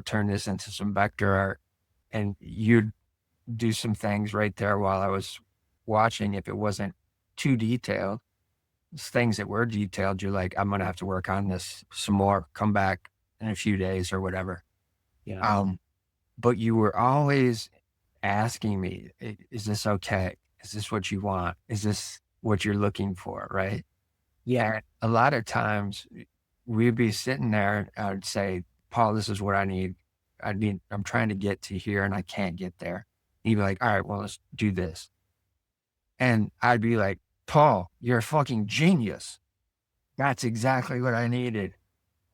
turn this into some vector art. And you'd do some things right there while I was watching. If it wasn't too detailed, things that were detailed, you're like, I'm going to have to work on this some more, come back in a few days or whatever. Yeah. But you were always asking me, Is this okay? Is this what you want? Is this what you're looking for?" Right? Yeah. And a lot of times we'd be sitting there, I'd say, "Paul, this is what I need. I'm trying to get to here and I can't get there." He'd be like, "All right, well, let's do this." And I'd be like, "Paul, you're a fucking genius. That's exactly what I needed."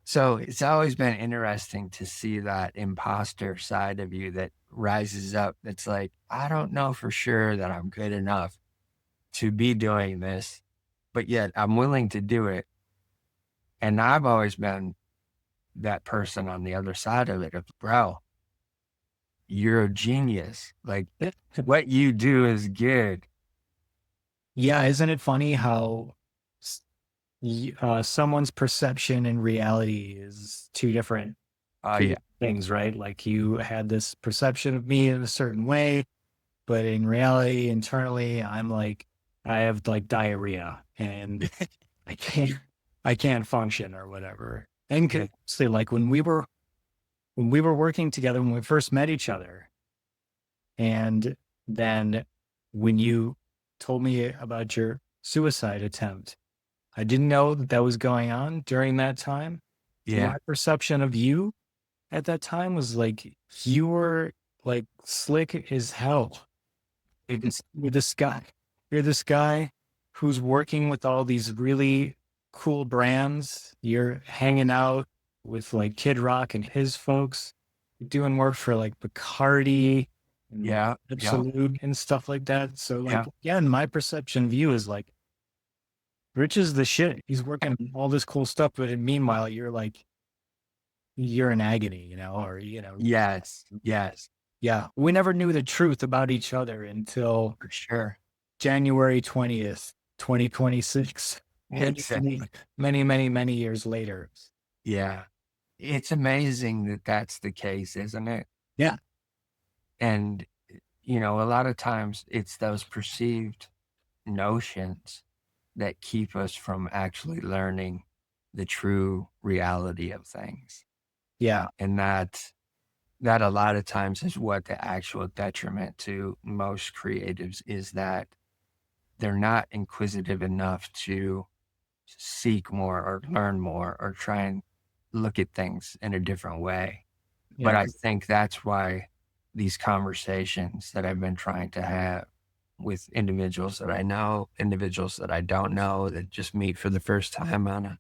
So it's always been interesting to see that imposter side of you that rises up. That's like, I don't know for sure that I'm good enough to be doing this, but yet I'm willing to do it. And I've always been that person on the other side of it of, bro, you're a genius. Like what you do is good. Yeah, isn't it funny how someone's perception and reality is Oh two yeah. different things, right? Like you had this perception of me in a certain way, but in reality, internally, I have like diarrhea and I can't, I can't function or whatever. And Yeah. say like when we were working together, when we first met each other, and then when you told me about your suicide attempt, I didn't know that that was going on during that time. Yeah. My perception of you at that time was like you were like slick as hell. You're this guy. You're this guy who's working with all these really cool brands. You're hanging out with like Kid Rock and his folks. You're doing work for like Bacardi and Yeah. Yeah. Absolute and stuff like that. So like, Yeah. yeah, in my perception of you is like Rich is the shit. He's working on all this cool stuff, but meanwhile, you're like you're in agony, or Yes. Yes. yeah. We never knew the truth about each other until For sure. January 20th, 2026. Many, Exactly. many years later. Yeah. It's amazing that that's the case, isn't it? Yeah. And, a lot of times it's those perceived notions that keep us from actually learning the true reality of things. Yeah. And that a lot of times is what the actual detriment to most creatives is that they're not inquisitive enough to seek more or learn more or try and look at things in a different way. But Yeah. I think that's why these conversations that I've been trying to have with individuals that I know, individuals that I don't know, that just meet for the first time on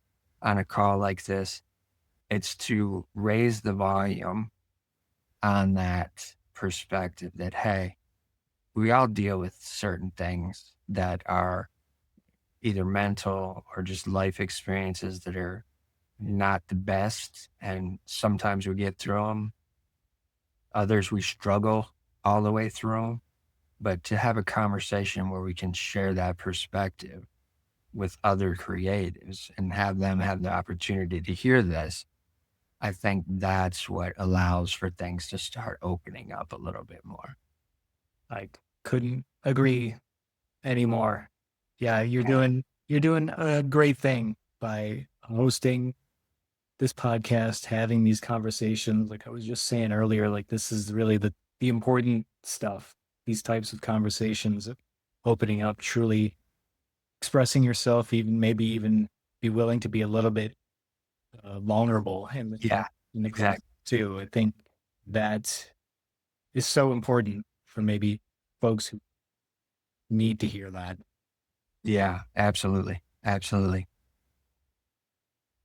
a call like this, it's to raise the volume on that perspective that, hey, we all deal with certain things that are either mental or just life experiences that are not the best. And sometimes we get through them. Others we struggle all the way through them. But to have a conversation where we can share that perspective with other creatives and have them have the opportunity to hear this, I think that's what allows for things to start opening up a little bit more. I couldn't agree anymore. Yeah. You're doing a great thing by hosting this podcast, having these conversations. Like I was just saying earlier, like this is really the important stuff. These types of conversations, opening up, truly expressing yourself, even maybe even be willing to be a little bit vulnerable Yeah, in the class exactly. too. I think that is so important for maybe folks who need to hear that. Yeah, absolutely. Absolutely.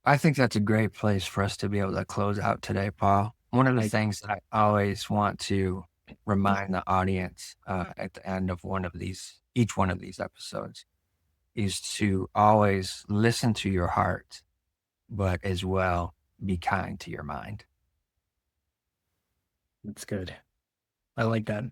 I think that's a great place for us to be able to close out today, Paul. One of the Like, things that I always want to remind the audience at the end of each one of these episodes, is to always listen to your heart, but as well be kind to your mind. that's good. I like that.